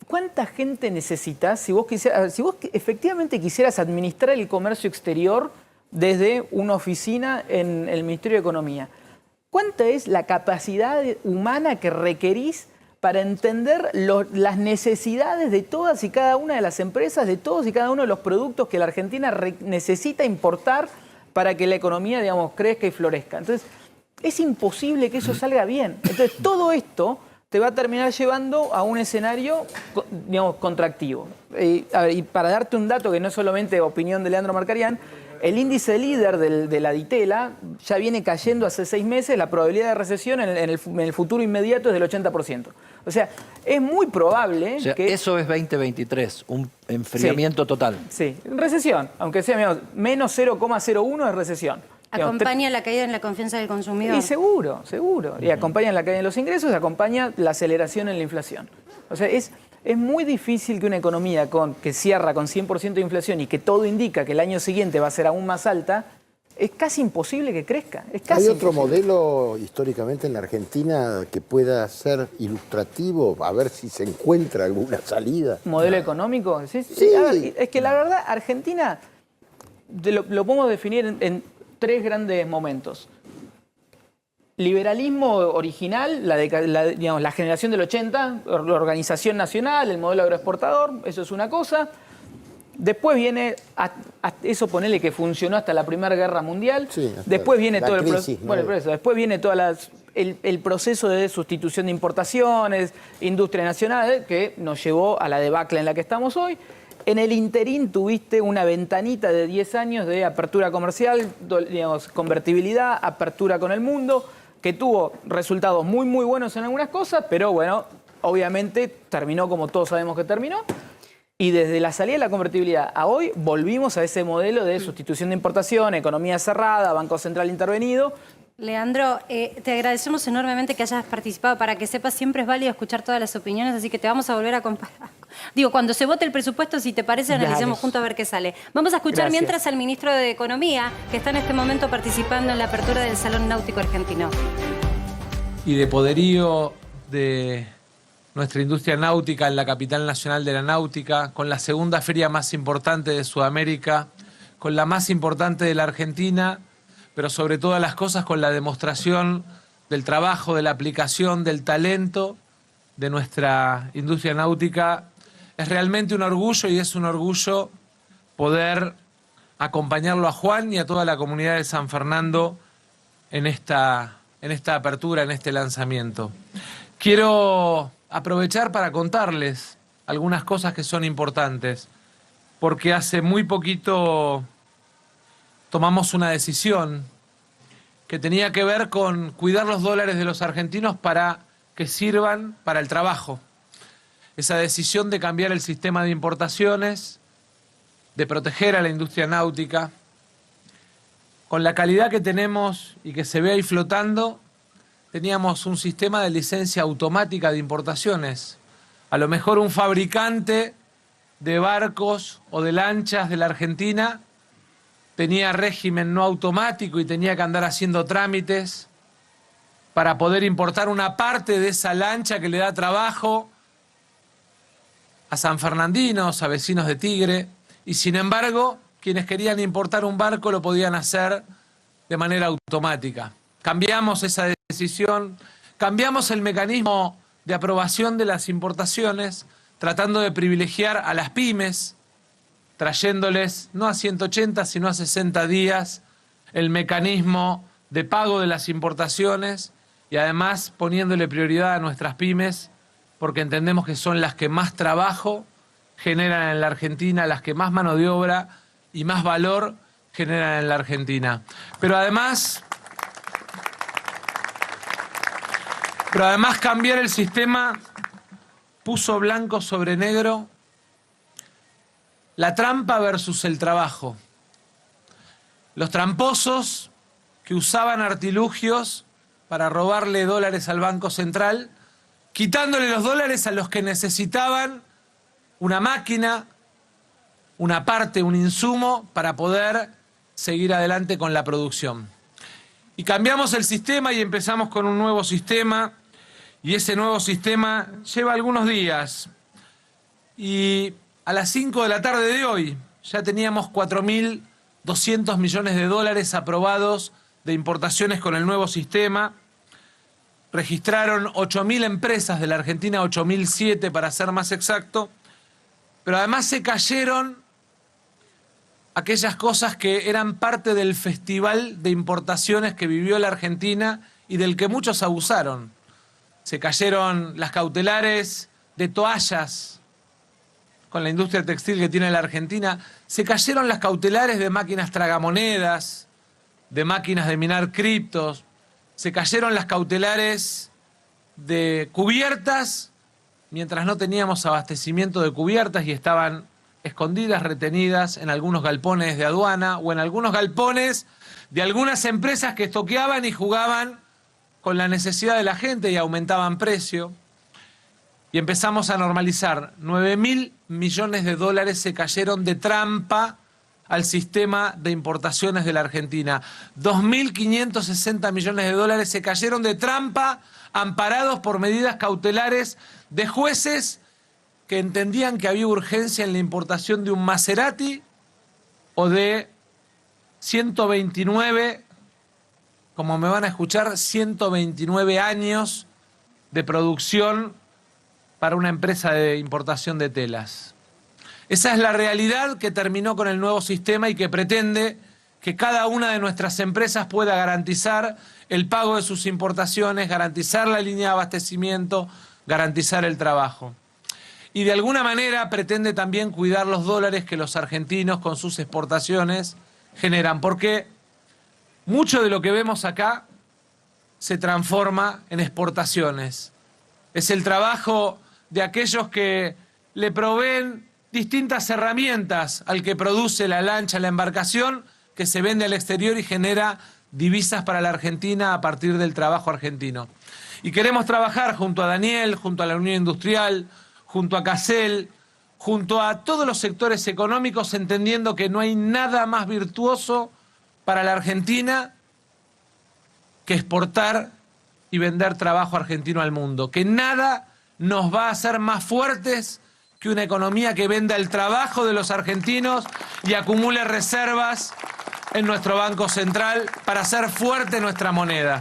¿cuánta gente necesitas si vos efectivamente quisieras administrar el comercio exterior desde una oficina en el Ministerio de Economía? ¿Cuánta es la capacidad humana que requerís para entender las necesidades de todas y cada una de las empresas, de todos y cada uno de los productos que la Argentina necesita importar para que la economía, digamos, crezca y florezca? Entonces, es imposible que eso salga bien. Entonces, todo esto te va a terminar llevando a un escenario, digamos, contractivo. Y para darte un dato que no es solamente opinión de Leandro Marcarián, el índice líder de la Ditela ya viene cayendo hace 6 meses, la probabilidad de recesión en el futuro inmediato es del 80%. O sea, es muy probable que... Eso es 2023, un enfriamiento total. Sí, recesión, aunque sea menos 0,01 es recesión. ¿Acompaña la caída en la confianza del consumidor? Y seguro. Y acompaña la caída en los ingresos, acompaña la aceleración en la inflación. O sea, es muy difícil que una economía que cierra con 100% de inflación y que todo indica que el año siguiente va a ser aún más alta, es casi imposible que crezca. ¿Hay otro modelo históricamente en la Argentina que pueda ser ilustrativo? A ver si se encuentra alguna salida. ¿Modelo económico? Sí. A ver, es que la verdad, Argentina lo podemos definir en 3 grandes momentos. Liberalismo original, la generación del 80, la organización nacional, el modelo agroexportador, eso es una cosa. Después viene, eso ponele que funcionó hasta la Primera Guerra Mundial. Sí, después viene la todo crisis, el bueno, por eso, después viene el proceso de sustitución de importaciones, industria nacional, que nos llevó a la debacle en la que estamos hoy. En el interín tuviste una ventanita de 10 años de apertura comercial, digamos, convertibilidad, apertura con el mundo, que tuvo resultados muy, muy buenos en algunas cosas, pero bueno, obviamente terminó como todos sabemos que terminó. Y desde la salida de la convertibilidad a hoy volvimos a ese modelo de sustitución de importación, economía cerrada, Banco Central intervenido. Leandro, te agradecemos enormemente que hayas participado. Para que sepas, siempre es válido escuchar todas las opiniones, así que te vamos a volver a comparar. Digo, cuando se vote el presupuesto, si te parece, analicemos juntos a ver qué sale. Vamos a escuchar mientras al ministro de Economía, que está en este momento participando en la apertura del Salón Náutico Argentino. Y de poderío de nuestra industria náutica en la capital nacional de la náutica, con la segunda feria más importante de Sudamérica, con la más importante de la Argentina, pero sobre todas las cosas con la demostración del trabajo, de la aplicación, del talento de nuestra industria náutica. Es realmente un orgullo y es un orgullo poder acompañarlo a Juan y a toda la comunidad de San Fernando en esta apertura, en este lanzamiento. Quiero aprovechar para contarles algunas cosas que son importantes, porque hace muy poquito tomamos una decisión que tenía que ver con cuidar los dólares de los argentinos para que sirvan para el trabajo. Esa decisión de cambiar el sistema de importaciones, de proteger a la industria náutica, con la calidad que tenemos y que se ve ahí flotando, teníamos un sistema de licencia automática de importaciones. A lo mejor un fabricante de barcos o de lanchas de la Argentina tenía régimen no automático y tenía que andar haciendo trámites para poder importar una parte de esa lancha que le da trabajo a sanfernandinos, a vecinos de Tigre, y sin embargo, quienes querían importar un barco lo podían hacer de manera automática. Cambiamos esa decisión, cambiamos el mecanismo de aprobación de las importaciones, tratando de privilegiar a las pymes, trayéndoles no a 180, sino a 60 días el mecanismo de pago de las importaciones y además poniéndole prioridad a nuestras pymes porque entendemos que son las que más trabajo generan en la Argentina, las que más mano de obra y más valor generan en la Argentina. Pero además cambiar el sistema puso blanco sobre negro la trampa versus el trabajo. Los tramposos que usaban artilugios para robarle dólares al Banco Central, quitándole los dólares a los que necesitaban una máquina, una parte, un insumo para poder seguir adelante con la producción. Y cambiamos el sistema y empezamos con un nuevo sistema, y ese nuevo sistema lleva algunos días. Y a las 5 de la tarde de hoy ya teníamos 4.200 millones de dólares aprobados de importaciones con el nuevo sistema. Registraron 8.000 empresas de la Argentina, 8.007 para ser más exacto. Pero además se cayeron aquellas cosas que eran parte del festival de importaciones que vivió la Argentina y del que muchos abusaron. Se cayeron las cautelares de toallas con la industria textil que tiene la Argentina. Se cayeron las cautelares de máquinas tragamonedas, de máquinas de minar criptos. Se cayeron las cautelares de cubiertas, mientras no teníamos abastecimiento de cubiertas y estaban escondidas, retenidas en algunos galpones de aduana o en algunos galpones de algunas empresas que estoqueaban y jugaban con la necesidad de la gente y aumentaban precio. Y empezamos a normalizar. 9.000 millones de dólares se cayeron de trampa al sistema de importaciones de la Argentina. 2.560 millones de dólares se cayeron de trampa amparados por medidas cautelares de jueces que entendían que había urgencia en la importación de un Maserati o de 129, como me van a escuchar, 129 años de producción para una empresa de importación de telas. Esa es la realidad que terminó con el nuevo sistema y que pretende que cada una de nuestras empresas pueda garantizar el pago de sus importaciones, garantizar la línea de abastecimiento, garantizar el trabajo. Y de alguna manera pretende también cuidar los dólares que los argentinos con sus exportaciones generan, porque mucho de lo que vemos acá se transforma en exportaciones. Es el trabajo de aquellos que le proveen distintas herramientas al que produce la lancha, la embarcación, que se vende al exterior y genera divisas para la Argentina a partir del trabajo argentino. Y queremos trabajar junto a Daniel, junto a la Unión Industrial, junto a Casel, junto a todos los sectores económicos, entendiendo que no hay nada más virtuoso para la Argentina que exportar y vender trabajo argentino al mundo. Que nada nos va a hacer más fuertes que una economía que venda el trabajo de los argentinos y acumule reservas en nuestro Banco Central para hacer fuerte nuestra moneda.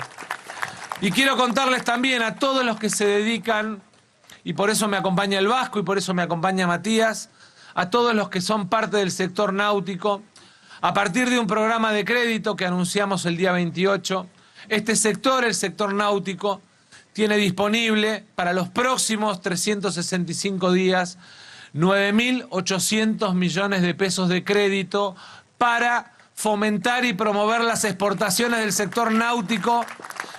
Y quiero contarles también a todos los que se dedican, y por eso me acompaña el Vasco y por eso me acompaña Matías, a todos los que son parte del sector náutico, a partir de un programa de crédito que anunciamos el día 28, este sector, el sector náutico, tiene disponible para los próximos 365 días 9.800 millones de pesos de crédito para fomentar y promover las exportaciones del sector náutico,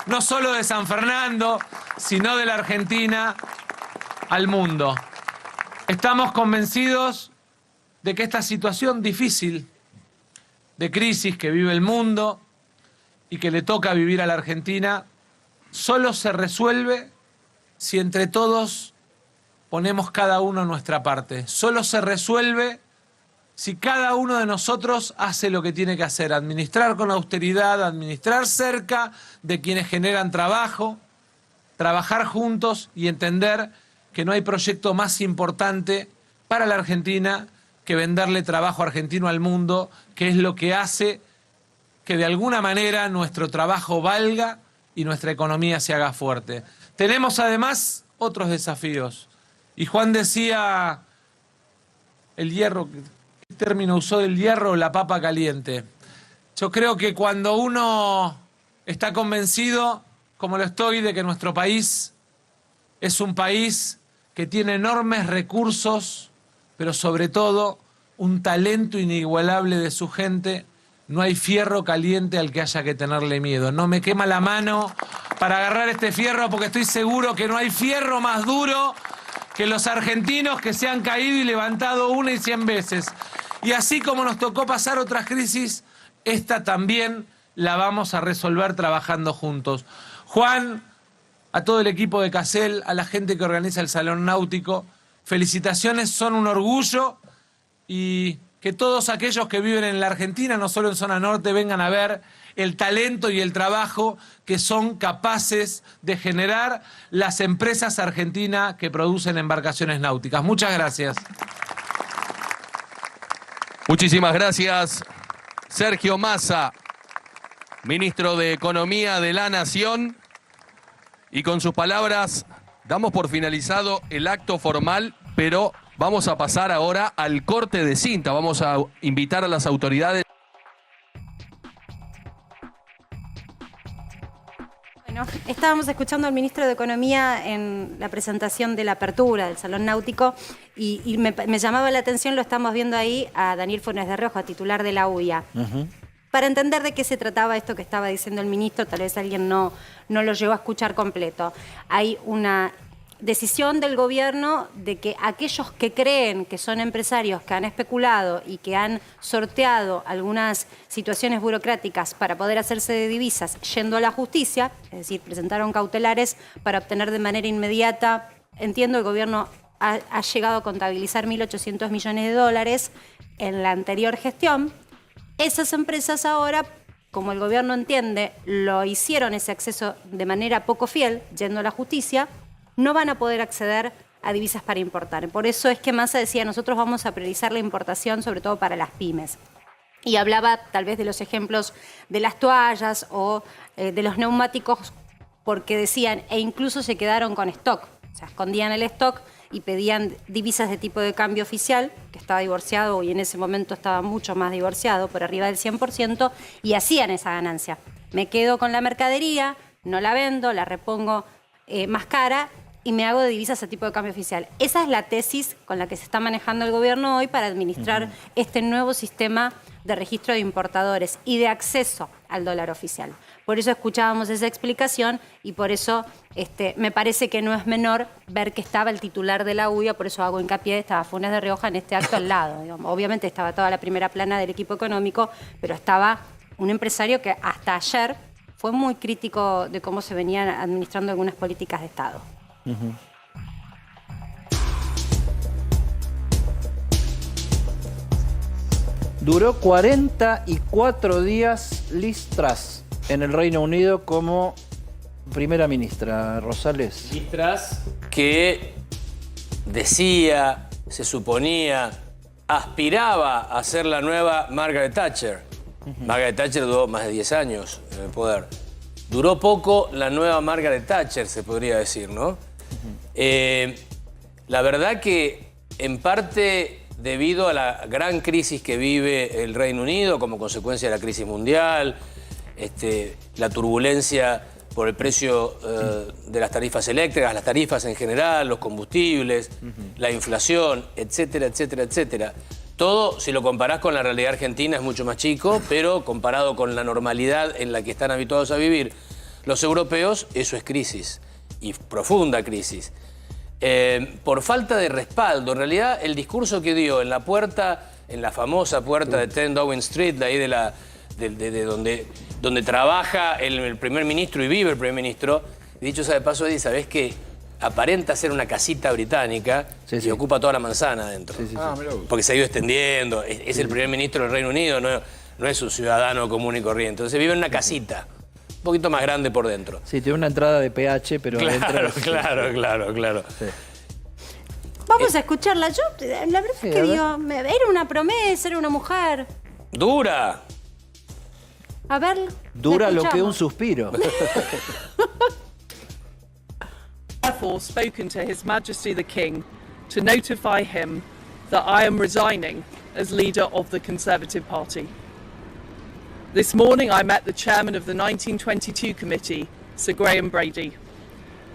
no solo de San Fernando, sino de la Argentina al mundo. Estamos convencidos de que esta situación difícil de crisis que vive el mundo y que le toca vivir a la Argentina, solo se resuelve si entre todos ponemos cada uno nuestra parte. Solo se resuelve si cada uno de nosotros hace lo que tiene que hacer, administrar con austeridad, administrar cerca de quienes generan trabajo, trabajar juntos y entender que no hay proyecto más importante para la Argentina que venderle trabajo argentino al mundo, que es lo que hace que de alguna manera nuestro trabajo valga y nuestra economía se haga fuerte. Tenemos además otros desafíos. Y Juan decía el hierro, ¿qué término usó del hierro? La papa caliente. Yo creo que cuando uno está convencido, como lo estoy, de que nuestro país es un país que tiene enormes recursos, pero sobre todo un talento inigualable de su gente, no hay fierro caliente al que haya que tenerle miedo. No me quema la mano para agarrar este fierro porque estoy seguro que no hay fierro más duro que los argentinos que se han caído y levantado 1 y 100 veces. Y así como nos tocó pasar otras crisis, esta también la vamos a resolver trabajando juntos. Juan, a todo el equipo de Casel, a la gente que organiza el Salón Náutico, felicitaciones, son un orgullo y que todos aquellos que viven en la Argentina, no solo en zona norte, vengan a ver el talento y el trabajo que son capaces de generar las empresas argentinas que producen embarcaciones náuticas. Muchas gracias. Muchísimas gracias, Sergio Massa, ministro de Economía de la Nación. Y con sus palabras damos por finalizado el acto formal, pero vamos a pasar ahora al corte de cinta. Vamos a invitar a las autoridades. Bueno, estábamos escuchando al ministro de Economía en la presentación de la apertura del Salón Náutico y me llamaba la atención, lo estamos viendo ahí, a Daniel Funes de Rioja, titular de la UIA. Para entender de qué se trataba esto que estaba diciendo el ministro, tal vez alguien no lo llegó a escuchar completo. Hay una decisión del gobierno de que aquellos que creen que son empresarios que han especulado y que han sorteado algunas situaciones burocráticas para poder hacerse de divisas yendo a la justicia, es decir, presentaron cautelares para obtener de manera inmediata, entiendo, el gobierno ha llegado a contabilizar 1.800 millones de dólares en la anterior gestión. Esas empresas ahora, como el gobierno entiende, lo hicieron ese acceso de manera poco fiel, yendo a la justicia, no van a poder acceder a divisas para importar. Por eso es que Massa decía, nosotros vamos a priorizar la importación, sobre todo para las pymes. Y hablaba tal vez de los ejemplos de las toallas o de los neumáticos, porque decían, e incluso se quedaron con stock, o sea, escondían el stock y pedían divisas de tipo de cambio oficial, que estaba divorciado y en ese momento estaba mucho más divorciado, por arriba del 100%, y hacían esa ganancia. Me quedo con la mercadería, no la vendo, la repongo más cara y me hago de divisas a tipo de cambio oficial. Esa es la tesis con la que se está manejando el gobierno hoy para administrar este nuevo sistema de registro de importadores y de acceso al dólar oficial. Por eso escuchábamos esa explicación y por eso me parece que no es menor ver que estaba el titular de la UIA, por eso hago hincapié, estaba Funes de Rioja en este acto al lado. Digamos. Obviamente estaba toda la primera plana del equipo económico, pero estaba un empresario que hasta ayer fue muy crítico de cómo se venían administrando algunas políticas de Estado. Duró 44 días Liz Truss en el Reino Unido como primera ministra, Rosales. Liz Truss, que decía, se suponía, aspiraba a ser la nueva Margaret Thatcher. Margaret Thatcher duró más de 10 años en el poder. Duró poco la nueva Margaret Thatcher, se podría decir, ¿no? La verdad que, en parte, debido a la gran crisis que vive el Reino Unido como consecuencia de la crisis mundial, la turbulencia por el precio de las tarifas eléctricas, las tarifas en general, los combustibles, la inflación, etcétera, etcétera, etcétera. Todo, si lo comparás con la realidad argentina, es mucho más chico, pero comparado con la normalidad en la que están habituados a vivir los europeos, eso es crisis, y profunda crisis. Por falta de respaldo, en realidad el discurso que dio en la puerta, en la famosa puerta de 10 Downing Street, de ahí de donde trabaja el primer ministro y vive el primer ministro, dicho sea de paso, Eddie, ¿sabés qué? Aparenta ser una casita británica y ocupa toda la manzana adentro. Porque se ha ido extendiendo, es el primer ministro del Reino Unido, no es un ciudadano común y corriente. Entonces vive en una casita, un poquito más grande por dentro. Sí, tiene una entrada de PH, pero claro, dentro... claro. Sí. Vamos a escucharla. Yo, la verdad es que digo, era una promesa, era una mujer. ¡Dura! A ver, dura lo que un suspiro. Therefore spoken to His Majesty the King to notify him that I am resigning as leader of the Conservative Party. This morning I met the chairman of the 1922 committee, Sir Graham Brady.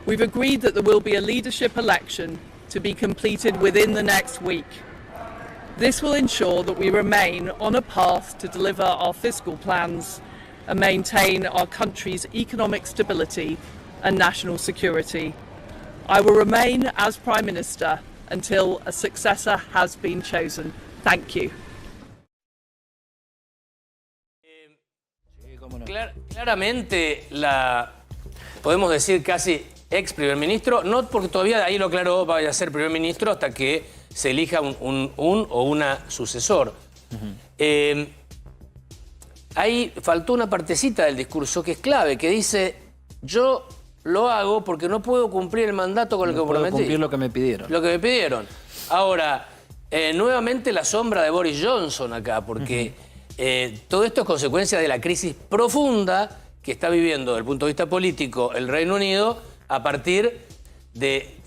We've agreed that there will be a leadership election to be completed within the next week. This will ensure that we remain on a path to deliver our fiscal plans and maintain our country's economic stability and national security. I will remain as Prime Minister until a successor has been chosen. Thank you. Claramente, podemos decir casi ex primer ministro, no porque todavía ahí lo aclaró, vaya a ser primer ministro hasta que se elija un o una sucesor. Ahí faltó una partecita del discurso que es clave, que dice, yo lo hago porque no puedo cumplir el mandato con el que me comprometí. No puedo cumplir lo que me pidieron. Lo que me pidieron. Ahora, nuevamente la sombra de Boris Johnson acá, porque todo esto es consecuencia de la crisis profunda que está viviendo desde el punto de vista político el Reino Unido a partir de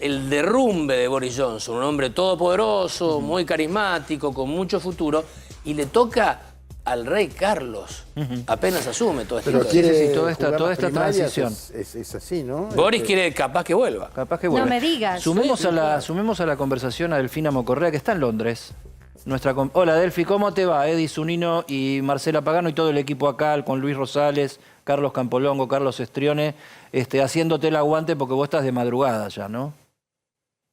el derrumbe de Boris Johnson, un hombre todopoderoso, muy carismático, con mucho futuro, y le toca al rey Carlos, apenas asume toda esta toda esta transición. Es así, ¿no? Boris quiere capaz que vuelva. Capaz que vuelva. No me digas. Sumemos a la conversación a Delfina Mocorrea, que está en Londres. Hola, Delfi, ¿cómo te va? Eddie Zunino y Marcela Pagano y todo el equipo acá, con Luis Rosales, Carlos Campolongo, Carlos Estrione, haciéndote el aguante porque vos estás de madrugada ya, ¿no?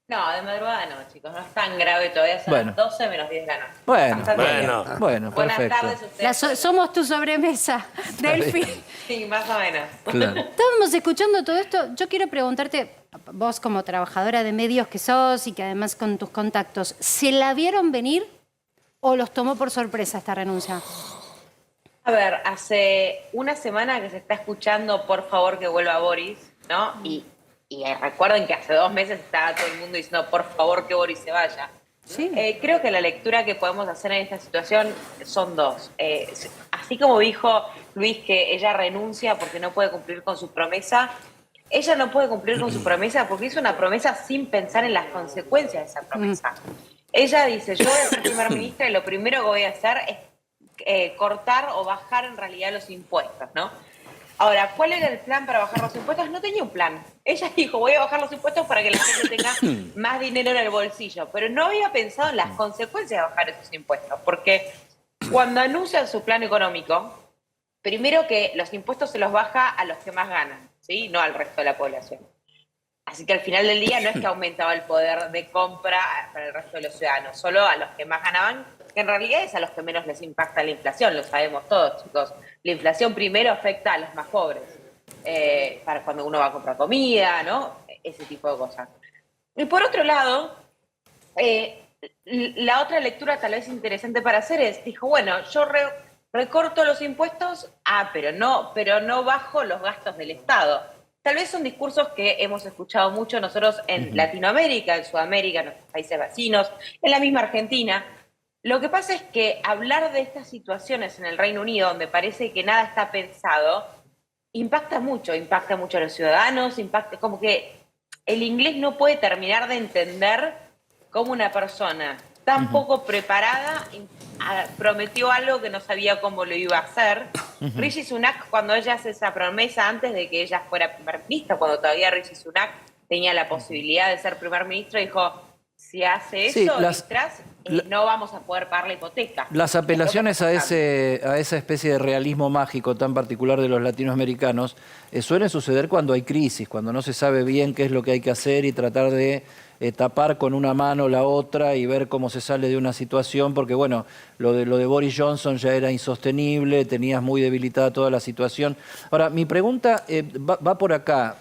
No, de madrugada no, chicos. No es tan grave todavía. Son las 12 menos 10 de la noche. Bueno, Buenas perfecto. tardes ustedes. Somos tu sobremesa, Delfi. Sí, más o menos. Claro. Estábamos escuchando todo esto. Yo quiero preguntarte, vos como trabajadora de medios que sos y que además con tus contactos, ¿se la vieron venir o los tomó por sorpresa esta renuncia? A ver, hace una semana que se está escuchando por favor que vuelva Boris, ¿no? Y recuerden que hace 2 meses estaba todo el mundo diciendo por favor que Boris se vaya. Sí. Creo que la lectura que podemos hacer en esta situación son dos. Así como dijo Luis que ella renuncia porque no puede cumplir con su promesa, ella no puede cumplir con su promesa porque hizo una promesa sin pensar en las consecuencias de esa promesa. Ella dice, yo voy a ser primera ministra y lo primero que voy a hacer es cortar o bajar en realidad los impuestos, ¿no? Ahora, ¿cuál era el plan para bajar los impuestos? No tenía un plan. Ella dijo, voy a bajar los impuestos para que la gente tenga más dinero en el bolsillo, pero no había pensado en las consecuencias de bajar esos impuestos, porque cuando anuncian su plan económico, primero que los impuestos se los baja a los que más ganan, ¿sí? No al resto de la población. Así que al final del día no es que aumentaba el poder de compra para el resto de los ciudadanos, solo a los que más ganaban, que en realidad es a los que menos les impacta la inflación, lo sabemos todos, chicos. La inflación primero afecta a los más pobres, para cuando uno va a comprar comida, ¿no? Ese tipo de cosas. Y por otro lado, la otra lectura tal vez interesante para hacer es, dijo, bueno, yo recorto los impuestos, pero no bajo los gastos del Estado. Tal vez son discursos que hemos escuchado mucho nosotros en Latinoamérica, en Sudamérica, en nuestros países vecinos, en la misma Argentina. Lo que pasa es que hablar de estas situaciones en el Reino Unido, donde parece que nada está pensado, impacta mucho a los ciudadanos, como que el inglés no puede terminar de entender cómo una persona tan poco preparada prometió algo que no sabía cómo lo iba a hacer. Rishi Sunak, cuando ella hace esa promesa antes de que ella fuera primer ministra, cuando todavía Rishi Sunak tenía la posibilidad de ser primer ministro, dijo, si hace eso, no vamos a poder pagar la hipoteca. Las apelaciones a esa especie de realismo mágico tan particular de los latinoamericanos suelen suceder cuando hay crisis, cuando no se sabe bien qué es lo que hay que hacer y tratar de tapar con una mano la otra y ver cómo se sale de una situación, porque bueno, lo de Boris Johnson ya era insostenible, tenías muy debilitada toda la situación. Ahora, mi pregunta va por acá.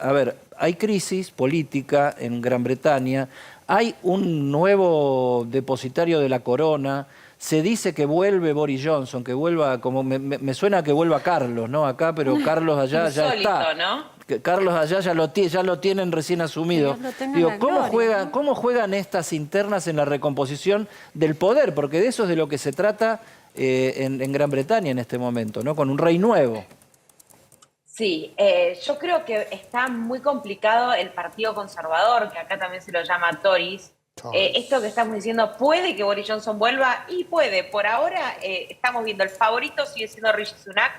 A ver, hay crisis política en Gran Bretaña, hay un nuevo depositario de la corona, se dice que vuelve Boris Johnson, que vuelva, como me suena que vuelva Carlos, ¿no? Acá, pero Carlos allá ya está. ¿No? Carlos allá ya lo tienen recién asumido. Digo, ¿cómo juegan estas internas en la recomposición del poder? Porque de eso es de lo que se trata en Gran Bretaña en este momento, ¿no? Con un rey nuevo. Sí, yo creo que está muy complicado el Partido Conservador, que acá también se lo llama Tories. Esto que estamos diciendo, ¿puede que Boris Johnson vuelva? Y puede. Por ahora estamos viendo, el favorito sigue siendo Rishi Sunak,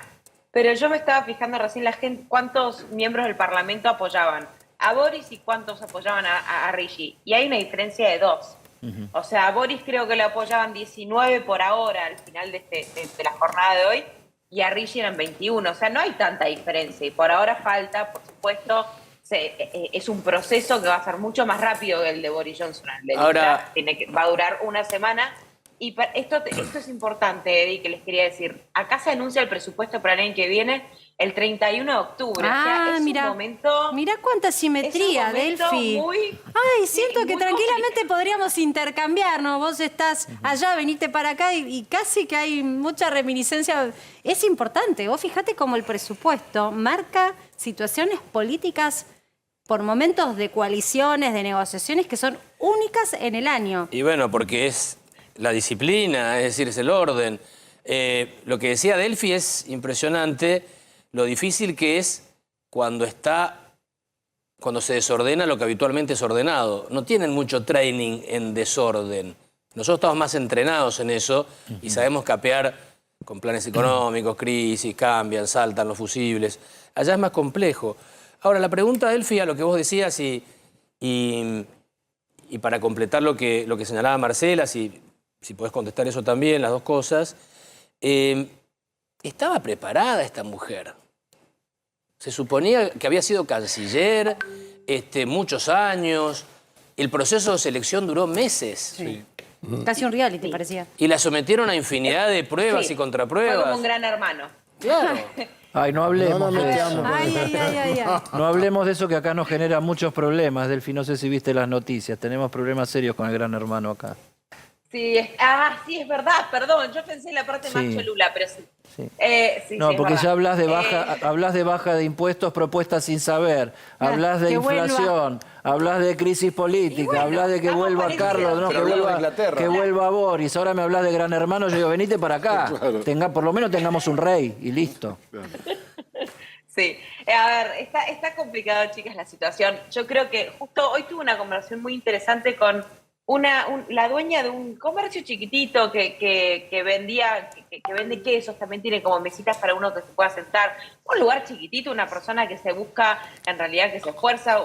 pero yo me estaba fijando recién cuántos miembros del Parlamento apoyaban a Boris y cuántos apoyaban a Rishi. Y hay una diferencia de 2. O sea, a Boris creo que lo apoyaban 19 por ahora al final de la jornada de hoy, y a Rishi eran 21. O sea, no hay tanta diferencia. Y por ahora falta, por supuesto, es un proceso que va a ser mucho más rápido que el de Boris Johnson. Ahora va a durar una semana. Y esto es importante, Eddie, que les quería decir. Acá se anuncia el presupuesto para el año que viene el 31 de octubre. O sea, es un momento... Mirá cuánta simetría, Delphi. Siento que tranquilamente podríamos intercambiarnos. Vos estás allá, veniste para acá y casi que hay mucha reminiscencia. Es importante. Vos fijate cómo el presupuesto marca situaciones políticas por momentos de coaliciones, de negociaciones que son únicas en el año. Y bueno, porque es la disciplina, es decir, es el orden. Lo que decía Delphi es impresionante, lo difícil que es cuando se desordena lo que habitualmente es ordenado. No tienen mucho training en desorden. Nosotros estamos más entrenados en eso y sabemos capear con planes económicos, crisis, cambian, saltan los fusibles. Allá es más complejo. Ahora, la pregunta, Delphi, a lo que vos decías y para completar lo que señalaba Marcela, si podés contestar eso también, las dos cosas, ¿estaba preparada esta mujer? Se suponía que había sido canciller muchos años, el proceso de selección duró meses. Sí. Casi un reality, parecía. Y la sometieron a infinidad de pruebas y contrapruebas. Fue como un gran hermano. Claro. Ay, no hablemos de eso. No hablemos de eso, que acá nos genera muchos problemas, Delphi. No sé si viste las noticias. Tenemos problemas serios con el gran hermano acá. Sí, sí, es verdad, perdón. Yo pensé en la parte más cholula, pero sí. No, porque ya hablas de baja de impuestos propuestas sin saber, hablas de inflación, hablas de crisis política, hablas de que vuelva Carlos, no, que vuelva Boris. Ahora me hablas de gran hermano, yo digo, venite para acá, por lo menos tengamos un rey y listo. Sí, a ver, está complicado, chicas, la situación. Yo creo que justo hoy tuve una conversación muy interesante con la dueña de un comercio chiquitito que vende quesos, también tiene como mesitas para uno que se pueda sentar. Un lugar chiquitito, una persona que se busca, en realidad que se esfuerza,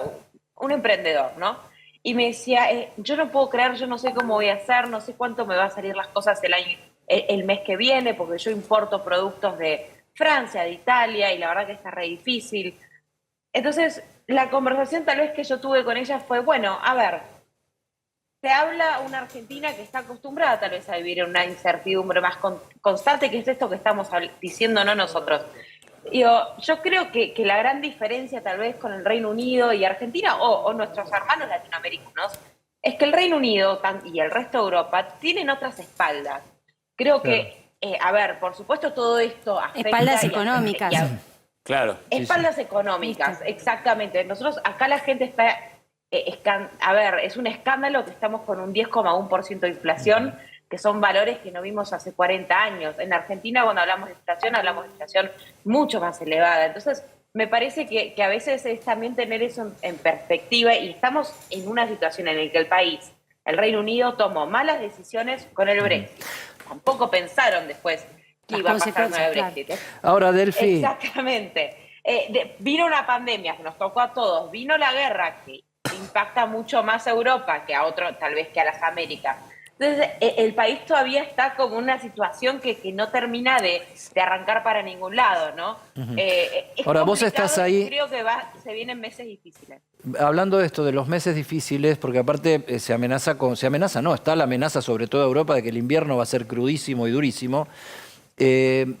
un emprendedor, ¿no? Y me decía, yo no puedo creer, yo no sé cómo voy a hacer, no sé cuánto me va a salir las cosas el mes que viene, porque yo importo productos de Francia, de Italia, y la verdad que está re difícil. Entonces, la conversación tal vez que yo tuve con ella fue, bueno, a ver, te habla una argentina que está acostumbrada tal vez a vivir en una incertidumbre más constante, que es esto que estamos diciendo, no nosotros. Yo creo que la gran diferencia tal vez con el Reino Unido y Argentina, o nuestros hermanos latinoamericanos, es que el Reino Unido y el resto de Europa tienen otras espaldas. Creo que, a ver, por supuesto todo esto afecta... Espaldas económicas. Claro. Espaldas económicas, exactamente. Nosotros, acá la gente está... a ver, es un escándalo que estamos con un 10,1% de inflación, que son valores que no vimos hace 40 años. En Argentina, cuando hablamos de inflación mucho más elevada. Entonces, me parece que a veces es también tener eso en perspectiva, y estamos en una situación en la que el país, el Reino Unido, tomó malas decisiones con el Brexit. Tampoco pensaron después que iba a pasar con el Brexit. Claro. Ahora, Delphi. Exactamente. Vino una pandemia que nos tocó a todos, vino la guerra que impacta mucho más a Europa que a otro, tal vez que a las Américas. Entonces, el país todavía está como una situación que no termina de arrancar para ningún lado, ¿no? Ahora, vos estás ahí... Creo que se vienen meses difíciles. Hablando de esto, de los meses difíciles, porque aparte está la amenaza sobre toda Europa de que el invierno va a ser crudísimo y durísimo.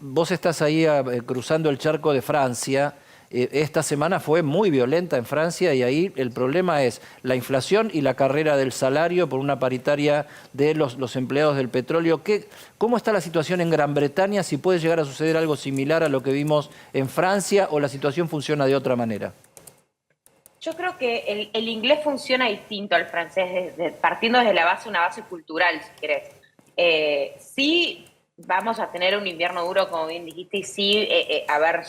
Vos estás ahí cruzando el charco de Francia. Esta semana fue muy violenta en Francia y ahí el problema es la inflación y la carrera del salario por una paritaria de los empleados del petróleo. ¿Cómo está la situación en Gran Bretaña? Si puede llegar a suceder algo similar a lo que vimos en Francia, o la situación funciona de otra manera. Yo creo que el inglés funciona distinto al francés, partiendo desde una base cultural, si querés. Sí vamos a tener un invierno duro, como bien dijiste, y sí,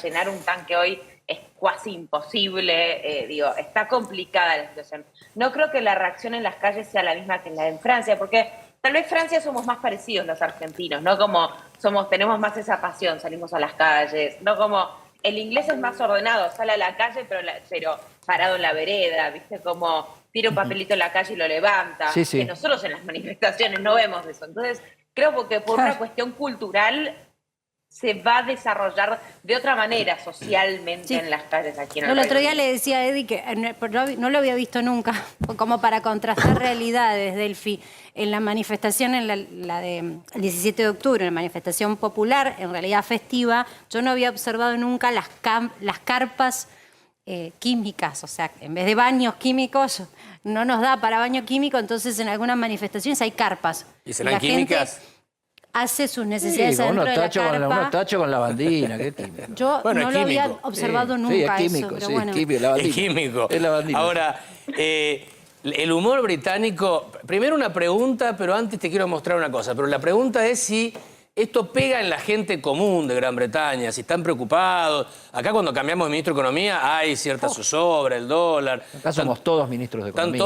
llenar un tanque hoy es casi imposible, está complicada la situación. No creo que la reacción en las calles sea la misma que la de Francia, porque tal vez Francia somos más parecidos los argentinos, ¿no? Como tenemos más esa pasión, salimos a las calles, no como el inglés es más ordenado, sale a la calle, pero parado en la vereda, ¿viste? Como tira un papelito en la calle y lo levanta. Sí, sí. Que nosotros en las manifestaciones no vemos eso. Entonces, creo que por una cuestión cultural se va a desarrollar de otra manera socialmente en las calles aquí en el El otro día Reino le decía a Eddie que no lo había visto nunca, como para contrastar realidades, Delphi. En la manifestación, en la del 17 de octubre, en la manifestación popular, en realidad festiva, yo no había observado nunca las carpas químicas. O sea, en vez de baños químicos, no nos da para baño químico, entonces en algunas manifestaciones hay carpas. ¿Y serán químicas? Hace sus necesidades Sí, dentro de la carpa. unos tachos con lavandina, qué químico. Yo Bueno, no es lo había químico. observado nunca Sí, es químico, eso, pero sí, bueno. Es químico. Es lavandina. Ahora, el humor británico... Primero una pregunta, pero antes te quiero mostrar una cosa. Pero la pregunta es si esto pega en la gente común de Gran Bretaña, si están preocupados. Acá cuando cambiamos de ministro de Economía hay cierta zozobra, el dólar. Acá somos todos ministros de Economía.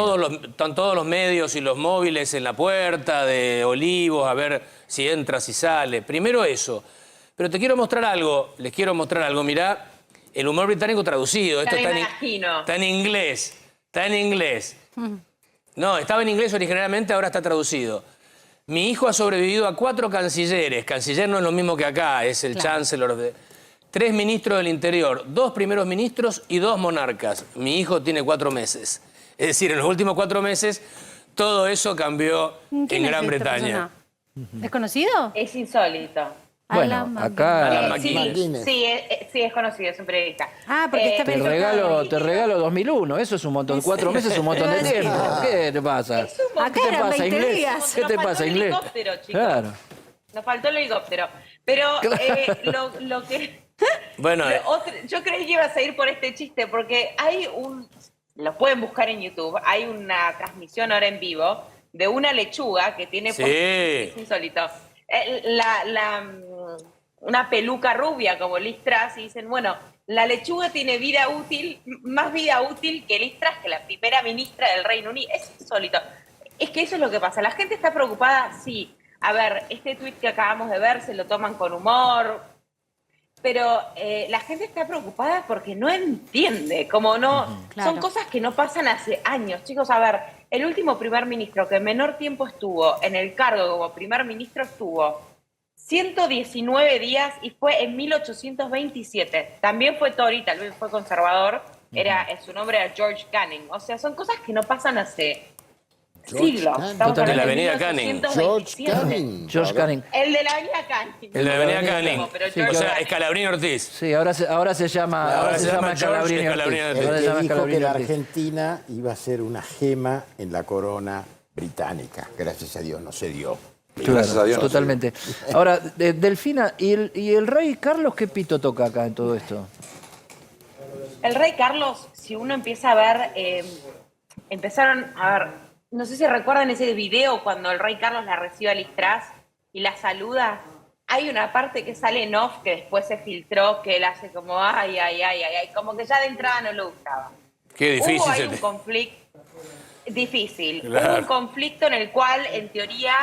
Están todos los medios y los móviles en la puerta de Olivos a ver si entra, si sale. Primero eso. Pero te quiero mostrar algo, les quiero mostrar algo. Mirá, el humor británico traducido. Esto está en inglés. Está en inglés. No, estaba en inglés originalmente, ahora está traducido. Mi hijo ha sobrevivido a 4 cancilleres. Canciller no es lo mismo que acá, es el chancellor de... 3 ministros del Interior, 2 primeros ministros y 2 monarcas. Mi hijo tiene 4 meses. Es decir, en los últimos 4 meses todo eso cambió en Gran Bretaña. ¿Es conocido? Es insólito. Bueno, acá... Sí, es conocido, es un periodista. Ah, porque está Te regalo 2001, eso es un montón. 4 meses es un montón de tiempo. ¿Qué te pasa? Acá ¿Qué te eran pasa, 20 inglés? días. ¿Qué te pasa, inglés? Claro. Nos faltó el helicóptero. Pero lo que... Bueno, yo creí que ibas a ir por este chiste, porque hay lo pueden buscar en YouTube, hay una transmisión ahora en vivo de una lechuga que tiene... Sí. Es insólito. una peluca rubia como Liz Truss y dicen, bueno, la lechuga tiene vida útil, más vida útil que Liz Truss, que la primera ministra del Reino Unido. Es insólito. Es que eso es lo que pasa. La gente está preocupada, sí. A ver, este tuit que acabamos de ver se lo toman con humor, pero la gente está preocupada porque no entiende, como no... Claro. Son cosas que no pasan hace años. Chicos, a ver, el último primer ministro que menor tiempo estuvo en el cargo como primer ministro estuvo 119 días y fue en 1827. También fue Tory, tal vez fue conservador, su nombre era George Canning. O sea, son cosas que no pasan hace... siglos. Estamos De la hablando avenida Canning. George Canning. George Canning. El de la avenida Canning. El de la avenida Canning. Pero O George sea, Canning. Escalabrini Ortiz. Sí, ahora se llama George Escalabrini Escalabrini Ortiz. Ortiz. Ahora El se llama que dijo que Escalabrini la Ortiz. Argentina iba a ser una gema en la corona británica. Gracias a Dios no se dio. Gracias a Dios. Totalmente. Ahora, Delfina, ¿y el rey Carlos qué pito toca acá en todo esto? El rey Carlos, si uno empieza a ver, empezaron a ver, no sé si recuerdan ese video cuando el rey Carlos la recibe a Liz Truss y la saluda. Hay una parte que sale en off que después se filtró que él hace como ay, como que ya de entrada no le gustaba. Qué difícil. Hubo ahí un conflicto difícil. Claro. Hubo un conflicto en el cual, en teoría,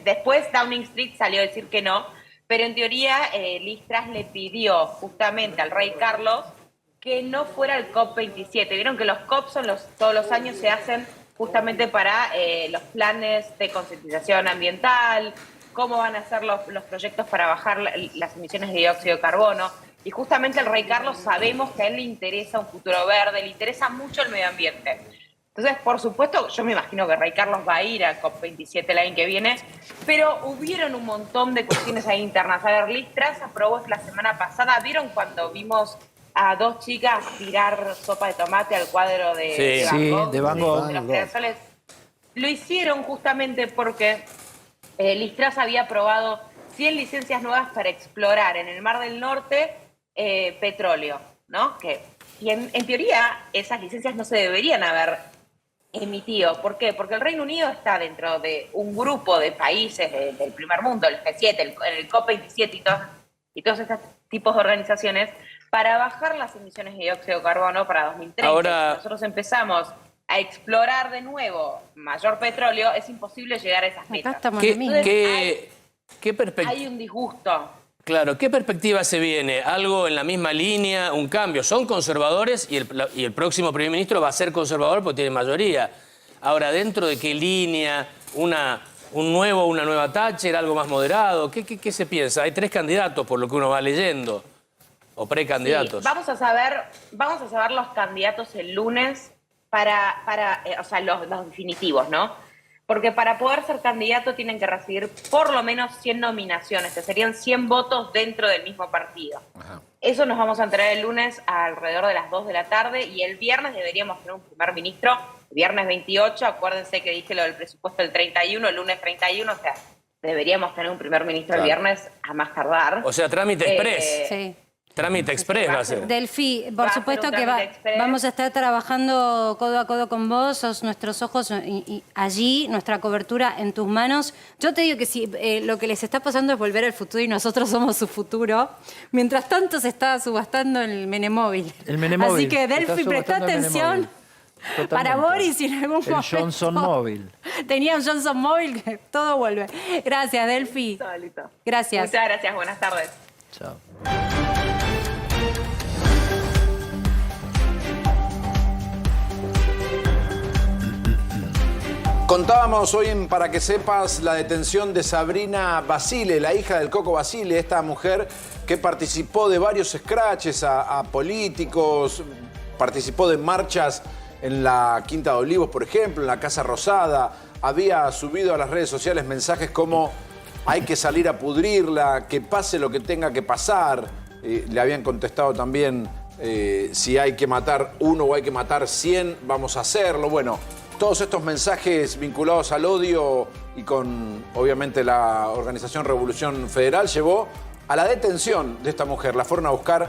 después Downing Street salió a decir que no, pero en teoría Liz Truss le pidió justamente al rey Carlos que no fuera el COP27. Vieron que los COP todos los años se hacen justamente para los planes de concientización ambiental, cómo van a ser los proyectos para bajar las emisiones de dióxido de carbono. Y justamente el rey Carlos sabemos que a él le interesa un futuro verde, le interesa mucho el medio ambiente. Entonces, por supuesto, yo me imagino que el rey Carlos va a ir a COP27 el año que viene, pero hubieron un montón de cuestiones ahí internas. A ver, Liz Truss aprobó la semana pasada, ¿vieron cuando vimos a dos chicas tirar sopa de tomate al cuadro de Van Gogh? De los girasoles? Lo hicieron justamente porque Liz Truss había aprobado 100 licencias nuevas para explorar en el Mar del Norte petróleo, ¿no? Y en teoría esas licencias no se deberían haber emitido. ¿Por qué? Porque el Reino Unido está dentro de un grupo de países del primer mundo, el G7, el COP27 y todos estos tipos de organizaciones, para bajar las emisiones de dióxido de carbono para 2030. Ahora, si nosotros empezamos a explorar de nuevo mayor petróleo, es imposible llegar a esas metas. ¿Qué perspectiva? Hay un disgusto. Claro, ¿qué perspectiva se viene? ¿Algo en la misma línea? ¿Un cambio? Son conservadores y el próximo primer ministro va a ser conservador porque tiene mayoría. Ahora, ¿dentro de qué línea? ¿Una nueva Thatcher? ¿Algo más moderado? ¿Qué se piensa? Hay 3 candidatos por lo que uno va leyendo. O precandidatos. Sí, vamos a saber los candidatos el lunes o sea, los definitivos, ¿no? Porque para poder ser candidato tienen que recibir por lo menos 100 nominaciones, que serían 100 votos dentro del mismo partido. Ajá. Eso nos vamos a enterar el lunes alrededor de las 2 de la tarde y el viernes deberíamos tener un primer ministro, viernes 28, acuérdense que dije lo del presupuesto el 31, el lunes 31, o sea, deberíamos tener un primer ministro el viernes a más tardar. O sea, trámite express. Sí. Trámite express va a ser. Delfi, por supuesto que vamos a estar trabajando codo a codo con vos, sos nuestros ojos y allí, nuestra cobertura en tus manos. Yo te digo que si lo que les está pasando es volver al futuro y nosotros somos su futuro, mientras tanto se está subastando el Menemóvil. El Menemóvil. Así que Delfi, presta atención para Boris y en algún momento... El Johnson Móvil. Tenía un Johnson Móvil que todo vuelve. Gracias, Delfi. Gracias. Muchas gracias, buenas tardes. Chao. Contábamos hoy en Para que sepas la detención de Sabrina Basile, la hija del Coco Basile, esta mujer que participó de varios scratches a políticos, participó de marchas en la Quinta de Olivos, por ejemplo, en la Casa Rosada, había subido a las redes sociales mensajes como hay que salir a pudrirla, que pase lo que tenga que pasar. Le habían contestado también si hay que matar uno o hay que matar 100, vamos a hacerlo. Bueno, todos estos mensajes vinculados al odio y con, obviamente, la organización Revolución Federal llevó a la detención de esta mujer. La fueron a buscar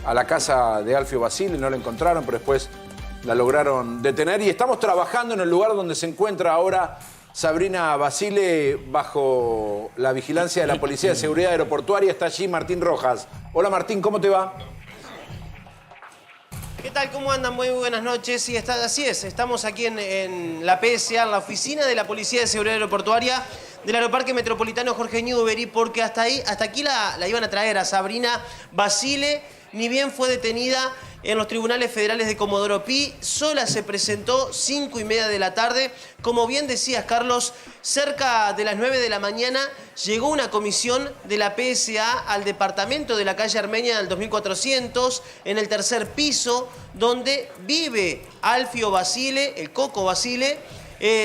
a la casa de Alfio Basile, no la encontraron, pero después la lograron detener. Y estamos trabajando en el lugar donde se encuentra ahora Sabrina Basile bajo la vigilancia de la Policía de Seguridad Aeroportuaria. Está allí Martín Rojas. Hola Martín, ¿cómo te va? ¿Qué tal? ¿Cómo andan? Muy buenas noches. Sí, así es. Estamos aquí en la PSA, en la oficina de la Policía de Seguridad Aeroportuaria del Aeroparque Metropolitano Jorge Newbery, porque hasta aquí la iban a traer a Sabrina Basile, ni bien fue detenida en los tribunales federales de Comodoro Pi. Sola se presentó 5:30 de la tarde. Como bien decías, Carlos, cerca de las 9 de la mañana llegó una comisión de la PSA al departamento de la calle Armenia del 2400, en el tercer piso, donde vive Alfio Basile, el Coco Basile.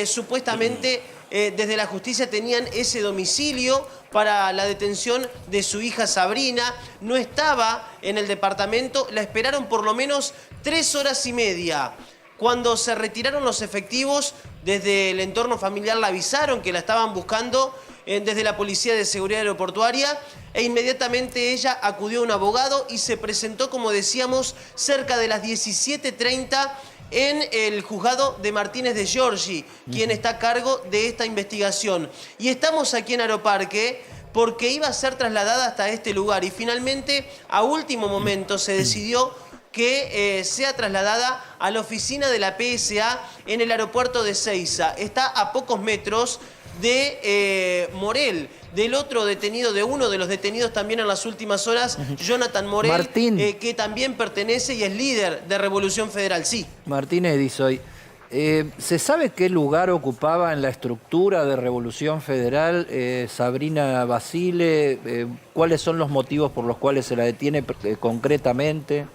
Supuestamente desde la justicia tenían ese domicilio para la detención de su hija Sabrina. No estaba en el departamento, la esperaron por lo menos 3 horas y media. Cuando se retiraron los efectivos, desde el entorno familiar la avisaron que la estaban buscando desde la Policía de Seguridad Aeroportuaria, e inmediatamente ella acudió a un abogado y se presentó, como decíamos, cerca de las 17:30 en el juzgado de Martínez de Giorgi, quien está a cargo de esta investigación. Y estamos aquí en Aeroparque porque iba a ser trasladada hasta este lugar y finalmente, a último momento, se decidió que sea trasladada a la oficina de la PSA en el aeropuerto de Ezeiza. Está a pocos metros de Morel, del otro detenido, de uno de los detenidos también en las últimas horas, Jonathan Morel, Martín. Que también pertenece y es líder de Revolución Federal. Sí. Martín Edisoy, ¿se sabe qué lugar ocupaba en la estructura de Revolución Federal Sabrina Basile? ¿Cuáles son los motivos por los cuales se la detiene concretamente?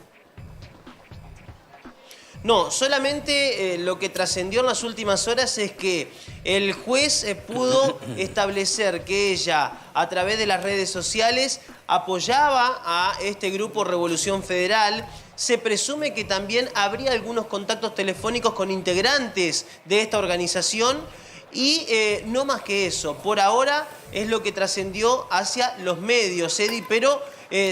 No, solamente lo que trascendió en las últimas horas es que el juez pudo establecer que ella, a través de las redes sociales, apoyaba a este grupo Revolución Federal. Se presume que también habría algunos contactos telefónicos con integrantes de esta organización y no más que eso. Por ahora es lo que trascendió hacia los medios, Eddie, pero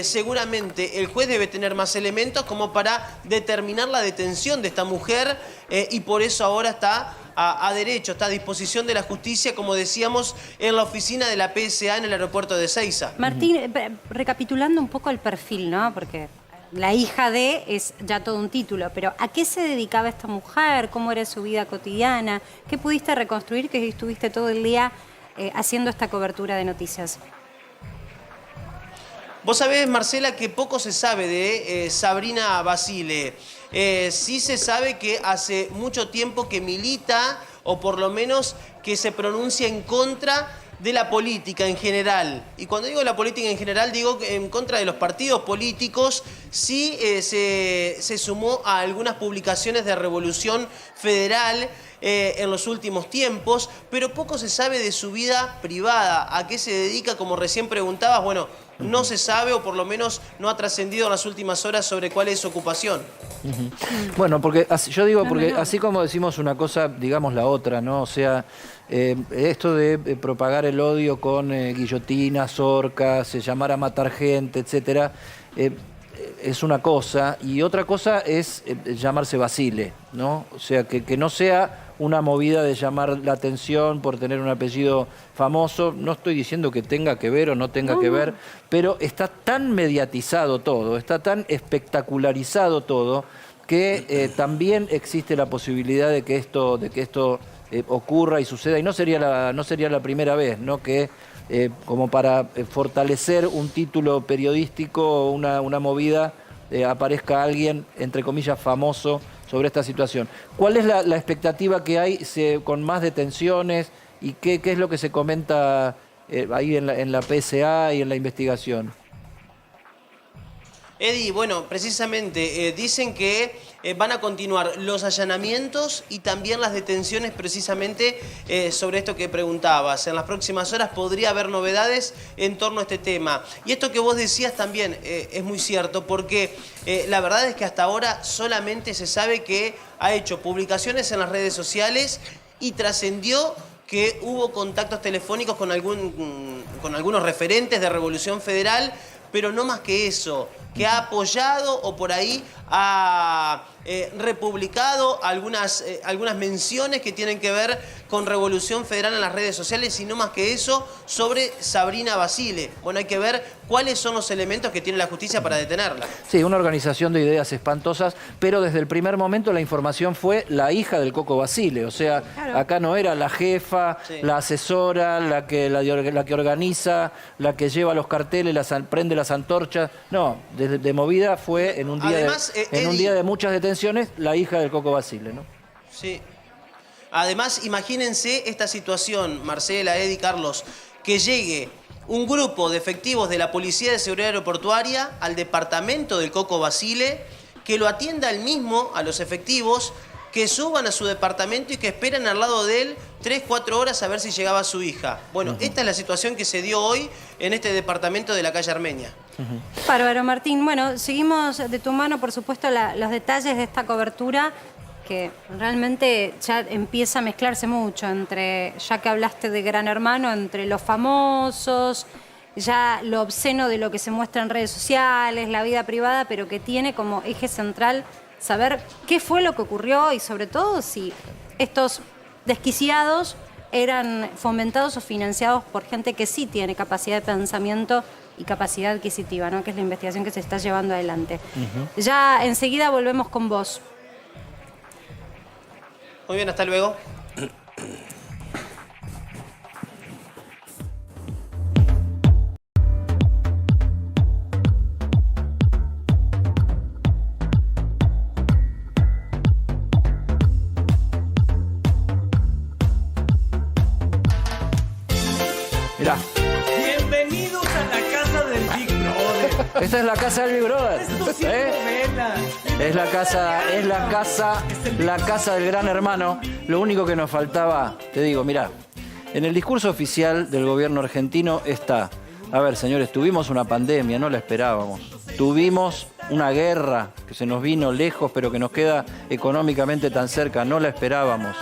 seguramente el juez debe tener más elementos como para determinar la detención de esta mujer y por eso ahora está a derecho, está a disposición de la justicia, como decíamos, en la oficina de la PSA en el aeropuerto de Ezeiza. Martín, recapitulando un poco el perfil, ¿no? Porque la hija de es ya todo un título, pero ¿a qué se dedicaba esta mujer? ¿Cómo era su vida cotidiana? ¿Qué pudiste reconstruir que estuviste todo el día haciendo esta cobertura de noticias? Vos sabés, Marcela, que poco se sabe de Sabrina Basile. Sí se sabe que hace mucho tiempo que milita, o por lo menos que se pronuncia en contra de la política en general. Y cuando digo la política en general, digo en contra de los partidos políticos. Sí se sumó a algunas publicaciones de Revolución Federal en los últimos tiempos, pero poco se sabe de su vida privada. ¿A qué se dedica? Como recién preguntabas, bueno, no se sabe, o por lo menos no ha trascendido en las últimas horas sobre cuál es su ocupación. Bueno, porque yo digo, porque así como decimos una cosa, digamos la otra, ¿no? O sea, esto de propagar el odio con guillotinas, horcas, llamar a matar gente, etcétera, es una cosa, y otra cosa es llamarse Basile, ¿no? O sea, que no sea una movida de llamar la atención por tener un apellido famoso. No estoy diciendo que tenga que ver o no tenga que ver, pero está tan mediatizado todo, está tan espectacularizado todo, que también existe la posibilidad de que esto ocurra y suceda, y no sería la primera vez, ¿no? Que como para fortalecer un título periodístico, una movida, aparezca alguien, entre comillas, famoso sobre esta situación. ¿Cuál es la expectativa que hay con más detenciones y qué es lo que se comenta ahí en la PSA y en la investigación? Eddie, bueno, precisamente dicen que van a continuar los allanamientos y también las detenciones, precisamente sobre esto que preguntabas. En las próximas horas podría haber novedades en torno a este tema. Y esto que vos decías también es muy cierto, porque la verdad es que hasta ahora solamente se sabe que ha hecho publicaciones en las redes sociales y trascendió que hubo contactos telefónicos con algunos referentes de Revolución Federal, pero no más que eso, que ha apoyado o por ahí ha republicado algunas menciones que tienen que ver con Revolución Federal en las redes sociales y no más que eso sobre Sabrina Basile. Bueno, hay que ver cuáles son los elementos que tiene la justicia para detenerla. Sí, una organización de ideas espantosas, pero desde el primer momento la información fue la hija del Coco Basile. O sea, claro, acá no era la jefa, sí, la asesora, la que organiza, la que lleva los carteles, prende las antorchas. No, de movida fue en un día, además, un día de muchas detenciones, la hija del Coco Basile, ¿no? Sí. Además, imagínense esta situación, Marcela, Eddie, Carlos, que llegue un grupo de efectivos de la Policía de Seguridad Aeroportuaria al departamento del Coco Basile, que lo atienda él mismo a los efectivos, que suban a su departamento y que esperen al lado de él 3-4 horas a ver si llegaba su hija. Bueno, esta es la situación que se dio hoy en este departamento de la calle Armenia. Bárbaro, Martín. Bueno, seguimos de tu mano, por supuesto, los detalles de esta cobertura, que realmente ya empieza a mezclarse mucho entre, ya que hablaste de Gran Hermano, entre los famosos, ya lo obsceno de lo que se muestra en redes sociales, la vida privada, pero que tiene como eje central saber qué fue lo que ocurrió y sobre todo si estos desquiciados eran fomentados o financiados por gente que sí tiene capacidad de pensamiento y capacidad adquisitiva, ¿no? Que es la investigación que se está llevando adelante. Ya enseguida volvemos con vos. Muy bien, hasta luego. Mirá. Bienvenidos a la casa del Big Brother. Esta es la casa del Big Brother. Es la casa del Gran Hermano. Lo único que nos faltaba, te digo, mirá, en el discurso oficial del gobierno argentino está: a ver, señores, tuvimos una pandemia, no la esperábamos. Tuvimos una guerra que se nos vino lejos, pero que nos queda económicamente tan cerca, no la esperábamos.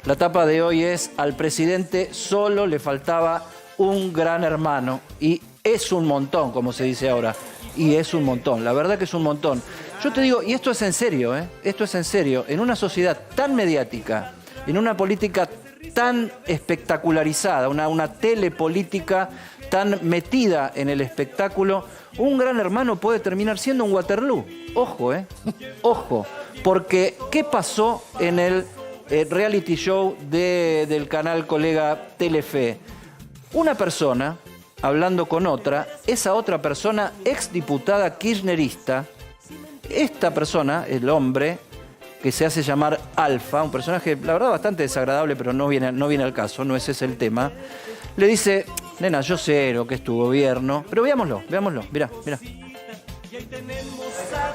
La tapa de hoy es: al presidente solo le faltaba un Gran Hermano, y es un montón, como se dice ahora, y es un montón, la verdad que es un montón. Yo te digo, y esto es en serio, esto es en serio, en una sociedad tan mediática, en una política tan espectacularizada, una telepolítica tan metida en el espectáculo, un Gran Hermano puede terminar siendo un Waterloo. Ojo, ojo, porque ¿qué pasó en el reality show del canal colega Telefe? Una persona hablando con otra, esa otra persona, exdiputada kirchnerista, esta persona, el hombre, que se hace llamar Alfa, un personaje, la verdad, bastante desagradable, pero no viene al caso, no ese es el tema, le dice: nena, yo sé lo que es tu gobierno, pero veámoslo, mirá.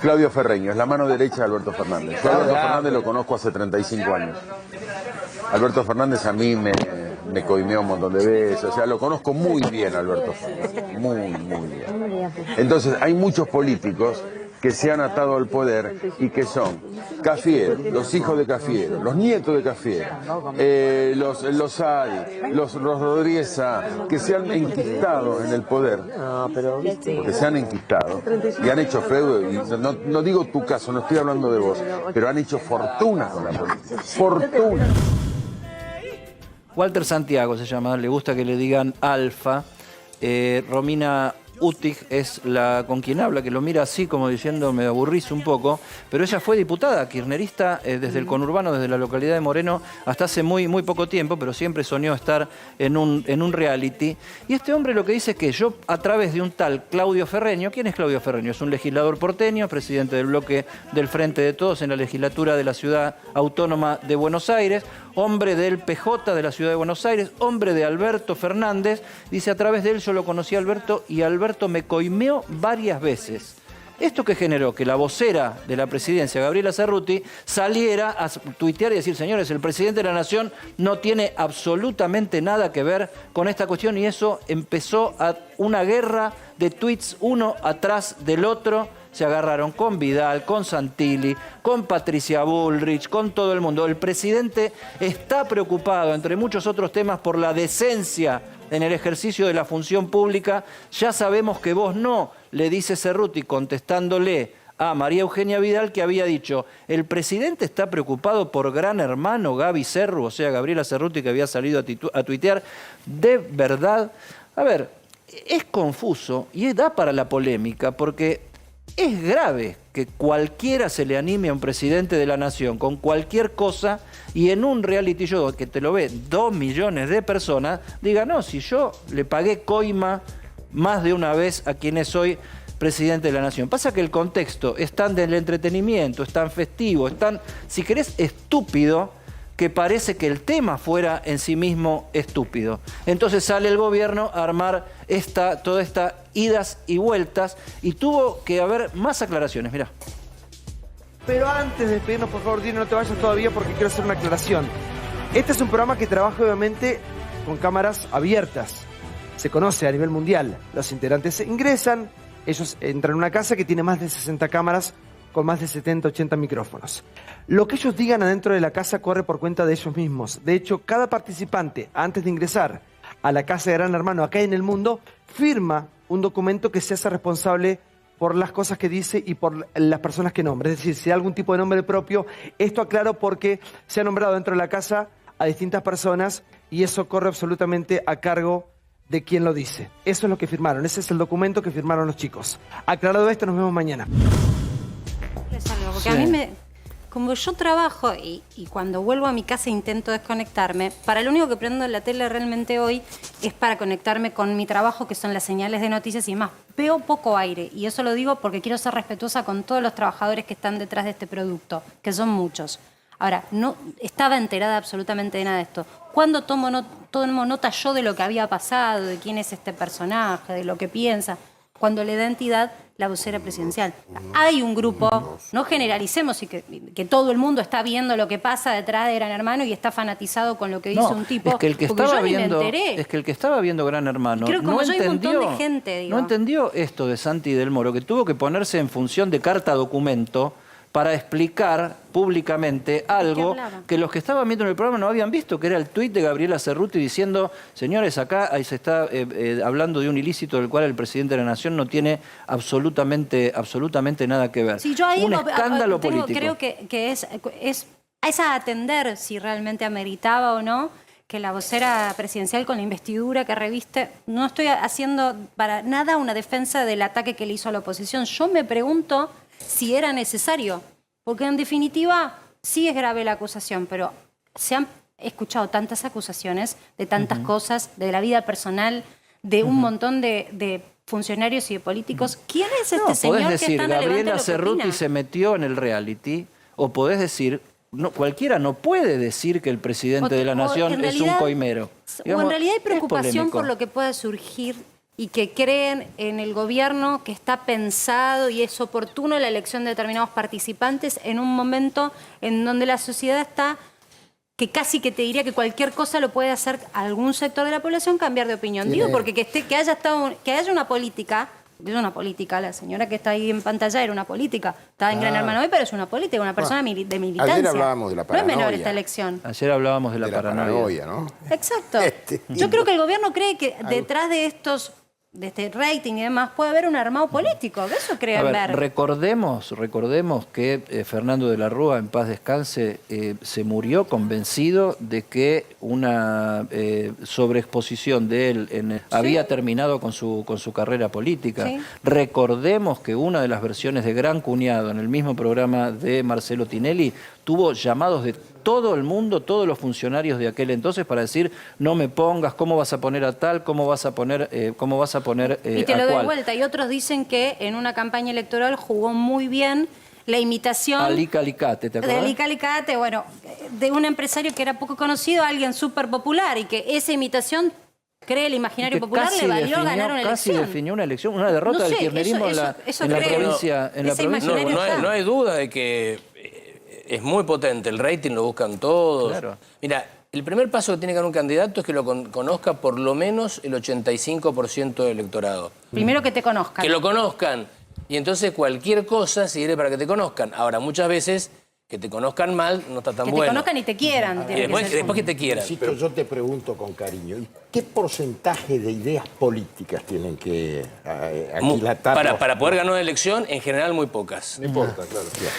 Claudio Ferreño, es la mano derecha de Alberto Fernández. Yo a Alberto Fernández lo conozco hace 35 años. Alberto Fernández a mí me coimeó un montón de veces, o sea, lo conozco muy bien, Alberto Fernández, muy bien. Entonces, hay muchos políticos que se han atado al poder y que son Cafiero, los hijos de Cafiero, los nietos de Cafiero, los Sadi, los Rodríguez Sá, que se han enquistado en el poder, porque se han enquistado y han hecho feudo, y no digo tu caso, no estoy hablando de vos, pero han hecho fortuna con la política, fortuna. Walter Santiago se llama, le gusta que le digan Alfa. Romina Utig es la con quien habla, que lo mira así como diciendo: me aburrís un poco, pero ella fue diputada kirchnerista desde el conurbano, desde la localidad de Moreno, hasta hace muy poco tiempo, pero siempre soñó estar en un reality. Y este hombre lo que dice es que yo, a través de un tal Claudio Ferreño, ¿quién es Claudio Ferreño? Es un legislador porteño, presidente del bloque del Frente de Todos en la legislatura de la Ciudad Autónoma de Buenos Aires, hombre del PJ de la Ciudad de Buenos Aires, hombre de Alberto Fernández. Dice: a través de él yo lo conocí a Alberto y Alberto me coimeó varias veces. Esto que generó que la vocera de la presidencia, Gabriela Cerruti, saliera a tuitear y decir: señores, el presidente de la Nación no tiene absolutamente nada que ver con esta cuestión, y eso empezó a una guerra de tweets uno atrás del otro. Se agarraron con Vidal, con Santilli, con Patricia Bullrich, con todo el mundo. El presidente está preocupado, entre muchos otros temas, por la decencia en el ejercicio de la función pública. Ya sabemos que vos no le dice Cerruti contestándole a María Eugenia Vidal, que había dicho: el presidente está preocupado por Gran Hermano Gaby Cerru, o sea, Gabriela Cerruti, que había salido a tuitear. De verdad, a ver, es confuso y da para la polémica, porque es grave que cualquiera se le anime a un presidente de la nación con cualquier cosa y en un reality show que te lo ve 2 millones de personas, diga: no, si yo le pagué coima más de una vez a quien es hoy presidente de la nación. Pasa que el contexto es tan del entretenimiento, es tan festivo, es tan, si querés, estúpido, que parece que el tema fuera en sí mismo estúpido. Entonces sale el gobierno a armar toda esta idas y vueltas, y tuvo que haber más aclaraciones. Mirá. Pero antes de despedirnos, por favor, Dino, no te vayas todavía porque quiero hacer una aclaración. Este es un programa que trabaja obviamente con cámaras abiertas. Se conoce a nivel mundial. Los integrantes ingresan, ellos entran a una casa que tiene más de 60 cámaras con más de 70, 80 micrófonos. Lo que ellos digan adentro de la casa corre por cuenta de ellos mismos. De hecho, cada participante, antes de ingresar a la casa de Gran Hermano acá en el mundo, firma un documento que se hace responsable por las cosas que dice y por las personas que nombra. Es decir, si hay algún tipo de nombre propio, esto aclaro porque se ha nombrado dentro de la casa a distintas personas y eso corre absolutamente a cargo de quien lo dice. Eso es lo que firmaron, ese es el documento que firmaron los chicos. Aclarado esto, nos vemos mañana. Porque a mí como yo trabajo y cuando vuelvo a mi casa intento desconectarme, para lo único que prendo la tele realmente hoy es para conectarme con mi trabajo, que son las señales de noticias y demás. Veo poco aire, y eso lo digo porque quiero ser respetuosa con todos los trabajadores que están detrás de este producto, que son muchos. Ahora, no estaba enterada absolutamente de nada de esto. ¿Cuándo tomo nota yo de lo que había pasado, de quién es este personaje, de lo que piensa? Cuando le da entidad la vocera presidencial. Hay un grupo, no generalicemos, y que todo el mundo está viendo lo que pasa detrás de Gran Hermano y está fanatizado con lo que dice un tipo. Es que el que estaba viendo Gran Hermano creo que como yo hay un montón de gente, digo. No entendió esto de Santi del Moro, que tuvo que ponerse en función de carta documento para explicar públicamente algo que los que estaban viendo en el programa no habían visto, que era el tuit de Gabriela Cerruti diciendo: señores, acá ahí se está hablando de un ilícito del cual el presidente de la Nación no tiene absolutamente nada que ver. Sí, yo ahí un escándalo político. Creo que es a atender si realmente ameritaba o no que la vocera presidencial, con la investidura que reviste, no estoy haciendo para nada una defensa del ataque que le hizo a la oposición. Yo me pregunto si era necesario, porque en definitiva sí es grave la acusación, pero se han escuchado tantas acusaciones de tantas cosas, de la vida personal, de un montón de funcionarios y de políticos. ¿Quién es este señor que es tan relevante? Gabriela Cerruti se metió en el reality, o podés decir, cualquiera no puede decir que el presidente de la Nación es un coimero. Digamos, o en realidad hay preocupación por lo que pueda surgir y que creen en el gobierno que está pensado y es oportuno la elección de determinados participantes en un momento en donde la sociedad está, que casi que te diría que cualquier cosa lo puede hacer algún sector de la población cambiar de opinión. Digo, porque que haya una política, es una política, la señora que está ahí en pantalla era una política, estaba en Gran Hermano hoy, pero es una política, una persona de militancia. Ayer hablábamos de la paranoia. No es menor esta elección. Ayer hablábamos de la paranoia, ¿no? Exacto. Yo creo que el gobierno cree que detrás de este rating y demás puede haber un armado político. Eso creen ver. Recordemos que Fernando de la Rúa, en paz descanse, se murió convencido de que una sobreexposición de él había terminado con su carrera política. Sí. Recordemos que una de las versiones de Gran Cuñado, en el mismo programa de Marcelo Tinelli, tuvo llamados de todo el mundo, todos los funcionarios de aquel entonces, para decir: no me pongas, cómo vas a poner a tal, cómo vas a poner y te lo doy vuelta. Y otros dicen que en una campaña electoral jugó muy bien la imitación Alica Alicate, ¿te acuerdas? De Alica Alicate, bueno, de un empresario que era poco conocido, alguien súper popular, y que esa imitación, cree el imaginario popular, le valió ganar una elección. Casi definió una elección, una derrota del kirchnerismo en la provincia. No hay duda de que es muy potente, el rating lo buscan todos. Claro. Mira, el primer paso que tiene que dar un candidato es que lo conozca por lo menos el 85% del electorado. Primero que te conozcan. Que lo conozcan. Y entonces cualquier cosa sirve para que te conozcan. Ahora, muchas veces Que te conozcan mal no está tan Que bueno. te conozcan y te quieran. Y después que te quieran. Pero yo te pregunto con cariño, ¿qué porcentaje de ideas políticas tienen que aquilatar? Para poder ganar una elección, en general muy pocas. No importa,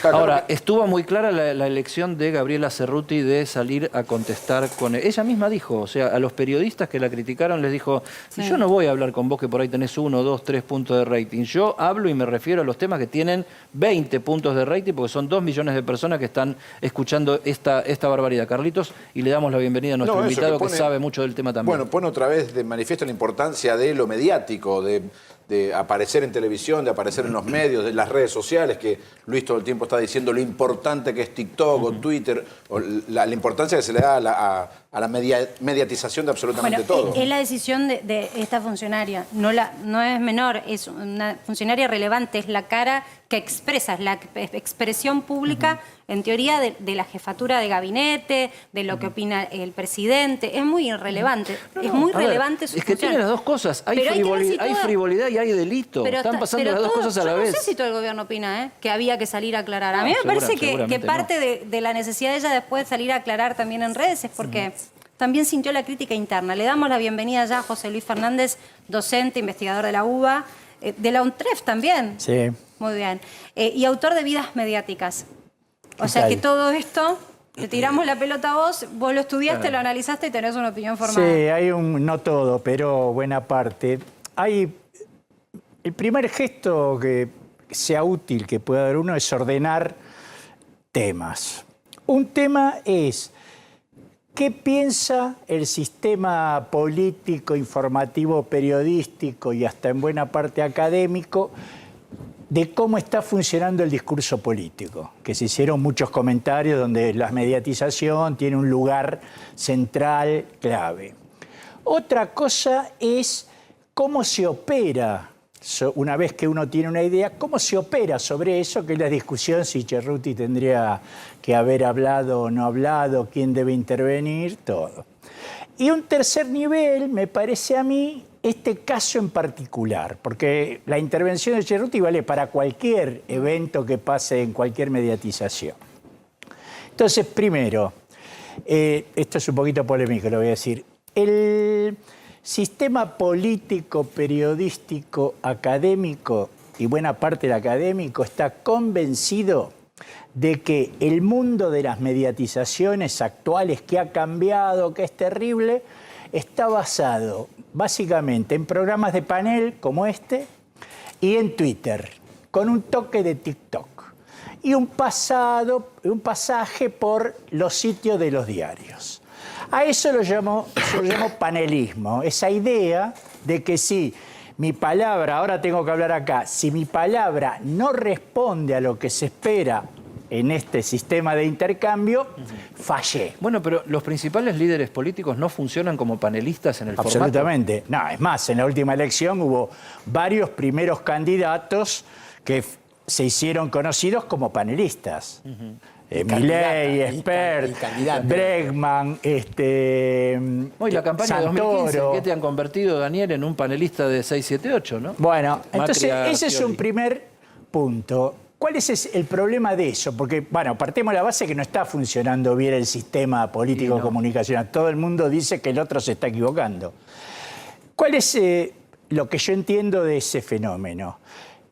claro. Ahora, estuvo muy clara la elección de Gabriela Cerruti de salir a contestar con... Ella misma dijo, o sea, a los periodistas que la criticaron les dijo, yo no voy a hablar con vos que por ahí tenés 1, 2, 3 puntos de rating. Yo hablo y me refiero a los temas que tienen 20 puntos de rating porque son 2 millones de personas que están escuchando esta barbaridad. Carlitos, y le damos la bienvenida a nuestro invitado que sabe mucho del tema también. Bueno, pone otra vez de manifiesto la importancia de lo mediático, de aparecer en televisión, de aparecer en los medios, de las redes sociales, que Luis todo el tiempo está diciendo lo importante que es TikTok o Twitter, o la importancia que se le da a la mediatización de absolutamente todo. Es la decisión de esta funcionaria, no es menor, es una funcionaria relevante, es la cara que expresa, es la expresión pública, en teoría, de la jefatura de gabinete, de lo que opina el presidente. Es muy irrelevante, es muy relevante su Es que tiene las dos cosas, hay frivolidad y hay delito, están pasando las dos cosas a la vez. No sé si todo el gobierno opina que había que salir a aclarar. A mí me parece que parte de la necesidad de ella después de salir a aclarar también en redes es porque... También sintió la crítica interna. Le damos la bienvenida ya a José Luis Fernández, docente, investigador de la UBA, de la UNTREF también. Sí. Muy bien. Y autor de Vidas Mediáticas. O sea que todo esto, te tiramos la pelota a vos lo estudiaste, lo analizaste y tenés una opinión formada. Sí, hay no todo, pero buena parte. Hay el primer gesto que sea útil que pueda dar uno es ordenar temas. Un tema es... ¿Qué piensa el sistema político, informativo, periodístico y hasta en buena parte académico de cómo está funcionando el discurso político? Que se hicieron muchos comentarios donde la mediatización tiene un lugar central, clave. Otra cosa es cómo se opera, una vez que uno tiene una idea, cómo se opera sobre eso, que es la discusión si Cerruti tendría que haber hablado o no hablado, quién debe intervenir, todo. Y un tercer nivel, me parece a mí, este caso en particular, porque la intervención de Cerruti vale para cualquier evento que pase en cualquier mediatización. Entonces, primero, esto es un poquito polémico, lo voy a decir, el sistema político, periodístico, académico y buena parte del académico está convencido de que el mundo de las mediatizaciones actuales, que ha cambiado, que es terrible, está basado básicamente en programas de panel como este y en Twitter, con un toque de TikTok y un pasaje por los sitios de los diarios. A eso lo llamo panelismo, esa idea de que si mi palabra, ahora tengo que hablar acá, si mi palabra no responde a lo que se espera en este sistema de intercambio, fallé. Bueno, pero los principales líderes políticos no funcionan como panelistas en el formato. Absolutamente. No, es más, en la última elección hubo varios primeros candidatos que se hicieron conocidos como panelistas. Milei, Espert, Bregman, Hoy la campaña de 2015, ¿qué te han convertido, Daniel, en un panelista de 678, no? Bueno, entonces ese es un primer punto. ¿Cuál es el problema de eso? Porque, bueno, partimos de la base que no está funcionando bien el sistema político comunicacional. Todo el mundo dice que el otro se está equivocando. ¿Cuál es lo que yo entiendo de ese fenómeno?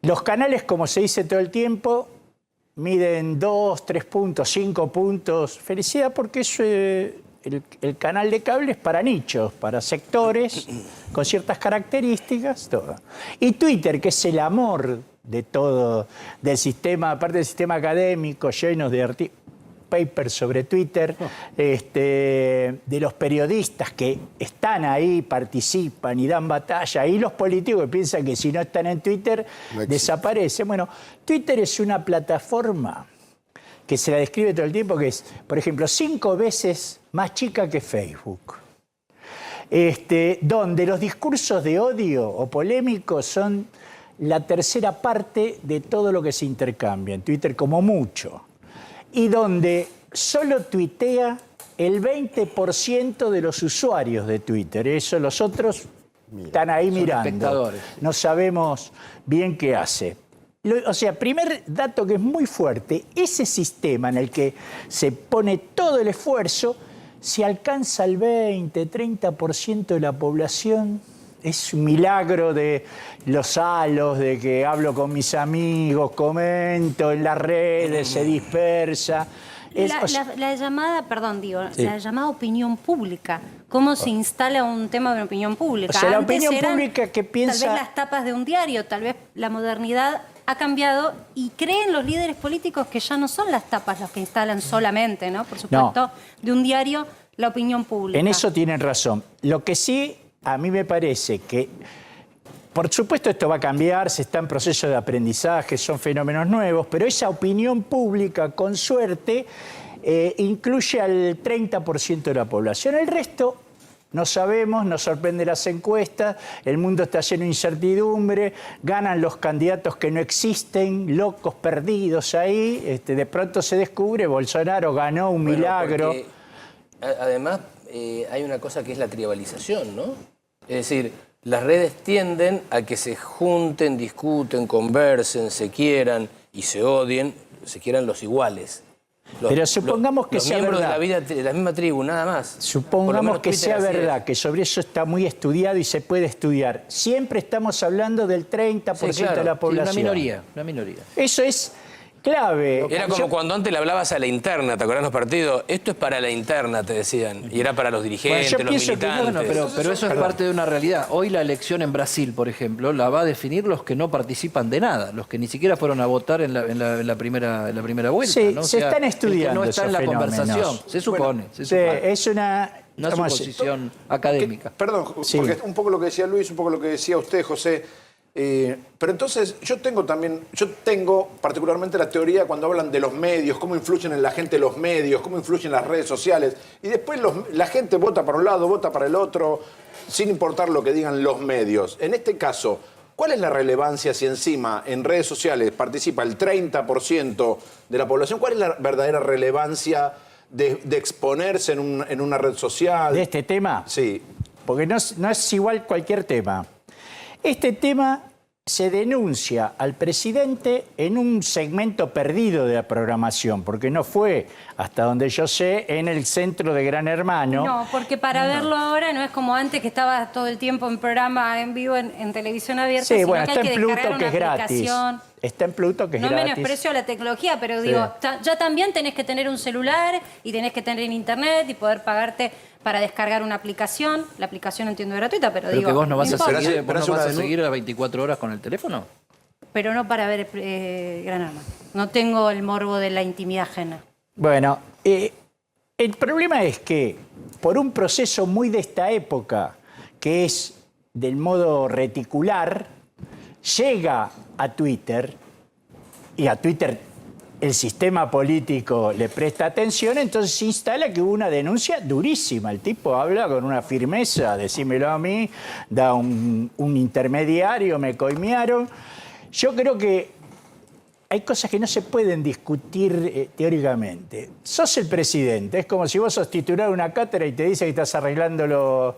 Los canales, como se dice todo el tiempo, miden 2, 3 puntos, 5 puntos. Felicidad porque eso, el canal de cable es para nichos, para sectores con ciertas características, todo. Y Twitter, que es el amor de todo, del sistema, aparte del sistema académico, llenos de papers sobre Twitter, de los periodistas que están ahí, participan y dan batalla, y los políticos que piensan que si no están en Twitter, desaparecen. Bueno, Twitter es una plataforma que se la describe todo el tiempo, que es, por ejemplo, 5 veces más chica que Facebook. Donde los discursos de odio o polémicos son la tercera parte de todo lo que se intercambia en Twitter, como mucho. Y donde solo tuitea el 20% de los usuarios de Twitter. Eso los otros están ahí mirando. No sabemos bien qué hace. O sea, primer dato que es muy fuerte, ese sistema en el que se pone todo el esfuerzo, si alcanza el 20, 30% de la población, es un milagro de los halos, de que hablo con mis amigos, comento en las redes, se dispersa. La llamada, perdón, la llamada opinión pública. ¿Cómo se instala un tema de opinión pública? O sea, la Antes opinión eran, pública que piensa... Tal vez las tapas de un diario, tal vez la modernidad ha cambiado y creen los líderes políticos que ya no son las tapas los que instalan solamente, ¿no? Por supuesto, de un diario, la opinión pública. En eso tienen razón. Lo que sí, a mí me parece que, por supuesto esto va a cambiar, se está en proceso de aprendizaje, son fenómenos nuevos, pero esa opinión pública, con suerte, incluye al 30% de la población. El resto no sabemos, nos sorprenden las encuestas, el mundo está lleno de incertidumbre, ganan los candidatos que no existen, locos perdidos ahí, de pronto se descubre, Bolsonaro ganó un milagro. Además, hay una cosa que es la tribalización, ¿no? Es decir, las redes tienden a que se junten, discuten, conversen, se quieran y se odien, se quieran los iguales. Pero supongamos que los sea miembros verdad. de la misma tribu, nada más. Supongamos que Twitter sea así verdad, que sobre eso está muy estudiado y se puede estudiar. Siempre estamos hablando del 30% de la población. Una minoría. Eso es clave. Era como cuando antes le hablabas a la interna, ¿te acordás los partidos? Esto es para la interna, te decían. Y era para los dirigentes, los militantes. Pero eso es parte de una realidad. Hoy la elección en Brasil, por ejemplo, la va a definir los que no participan de nada, los que ni siquiera fueron a votar en la primera vuelta. Sí, ¿no? O se sea, están el que estudiando no está esos en la fenómenos. conversación, se supone. Bueno, es una suposición académica. Perdón, porque un poco lo que decía Luis, un poco lo que decía usted, José. Pero entonces yo tengo particularmente la teoría cuando hablan de los medios, cómo influyen en la gente los medios, cómo influyen las redes sociales, y después la gente vota para un lado, vota para el otro, sin importar lo que digan los medios. En este caso, ¿cuál es la relevancia si encima en redes sociales participa el 30% de la población? ¿Cuál es la verdadera relevancia de exponerse en una red social? ¿De este tema? Sí. Porque no es igual cualquier tema. Este tema se denuncia al presidente en un segmento perdido de la programación, porque no fue, hasta donde yo sé, en el centro de Gran Hermano. No, porque para verlo ahora no es como antes que estaba todo el tiempo en programa en vivo en televisión abierta, Sí, sino bueno, que está hay que en Pluto, descargar que es una gratis. aplicación. Está en Pluto, que es No gratis. menosprecio a la tecnología, pero digo, ya también tenés que tener un celular y tenés que tener internet y poder pagarte para descargar una aplicación. La aplicación entiendo gratuita, pero digo... que vos no vas importa. a seguir a 24 horas con el teléfono. Pero no para ver Gran Hermano. No tengo el morbo de la intimidad ajena. Bueno, el problema es que por un proceso muy de esta época, que es del modo reticular, llega a Twitter, y a Twitter el sistema político le presta atención, entonces se instala que hubo una denuncia durísima. El tipo habla con una firmeza, decímelo a mí, da un intermediario, me coimearon. Yo creo que hay cosas que no se pueden discutir teóricamente. Sos el presidente, es como si vos sos titular de una cátedra y te dice que estás arreglando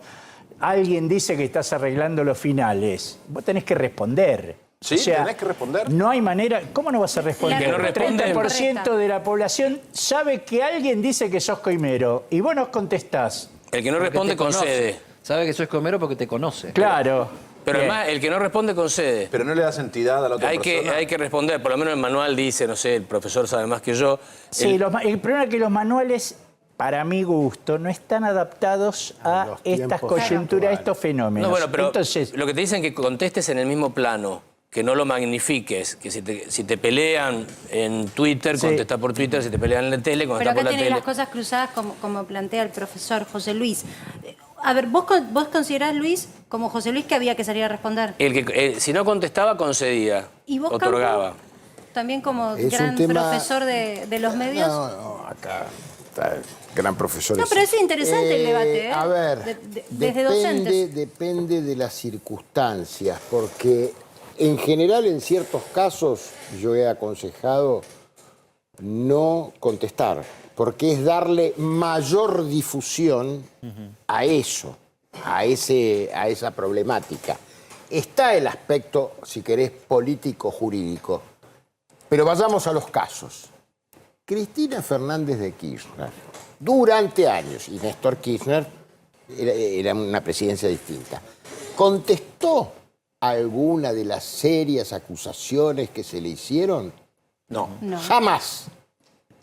alguien dice que estás arreglando los finales. Vos tenés que responder. ¿Sí? O sea, ¿Tenés que responder? No hay manera... ¿Cómo no vas a responder? El que no responde... El 30% de la población sabe que alguien dice que sos coimero y vos no contestás. El que no responde concede. Sabe que sos coimero porque te conoce. Claro. Pero además, el que no responde concede. Pero no le das entidad a la otra persona. Hay que responder, por lo menos el manual dice, no sé, el profesor sabe más que yo. Sí, el problema es que los manuales, para mi gusto, no están adaptados a estas coyunturas, a estos fenómenos. No, bueno, pero entonces, lo que te dicen es que contestes en el mismo plano, que no lo magnifiques, que si te pelean en Twitter, contesta por Twitter, si te pelean en la tele, contesta por la tele. Pero acá tenés las cosas cruzadas como plantea el profesor José Luis. A ver, ¿vos considerás, Luis, como José Luis, que había que salir a responder? Si no contestaba, concedía, ¿Y vos, otorgaba. Campo, también como Es gran un tema... profesor de los medios? No, acá está el gran profesor. No, pero es interesante el debate, ¿eh? A ver, desde docentes. depende de las circunstancias, porque en general, en ciertos casos, yo he aconsejado no contestar, porque es darle mayor difusión a eso, a esa problemática. Está el aspecto, si querés, político-jurídico. Pero vayamos a los casos. Cristina Fernández de Kirchner, durante años, y Néstor Kirchner era una presidencia distinta, ¿contestó alguna de las serias acusaciones que se le hicieron? No. Jamás.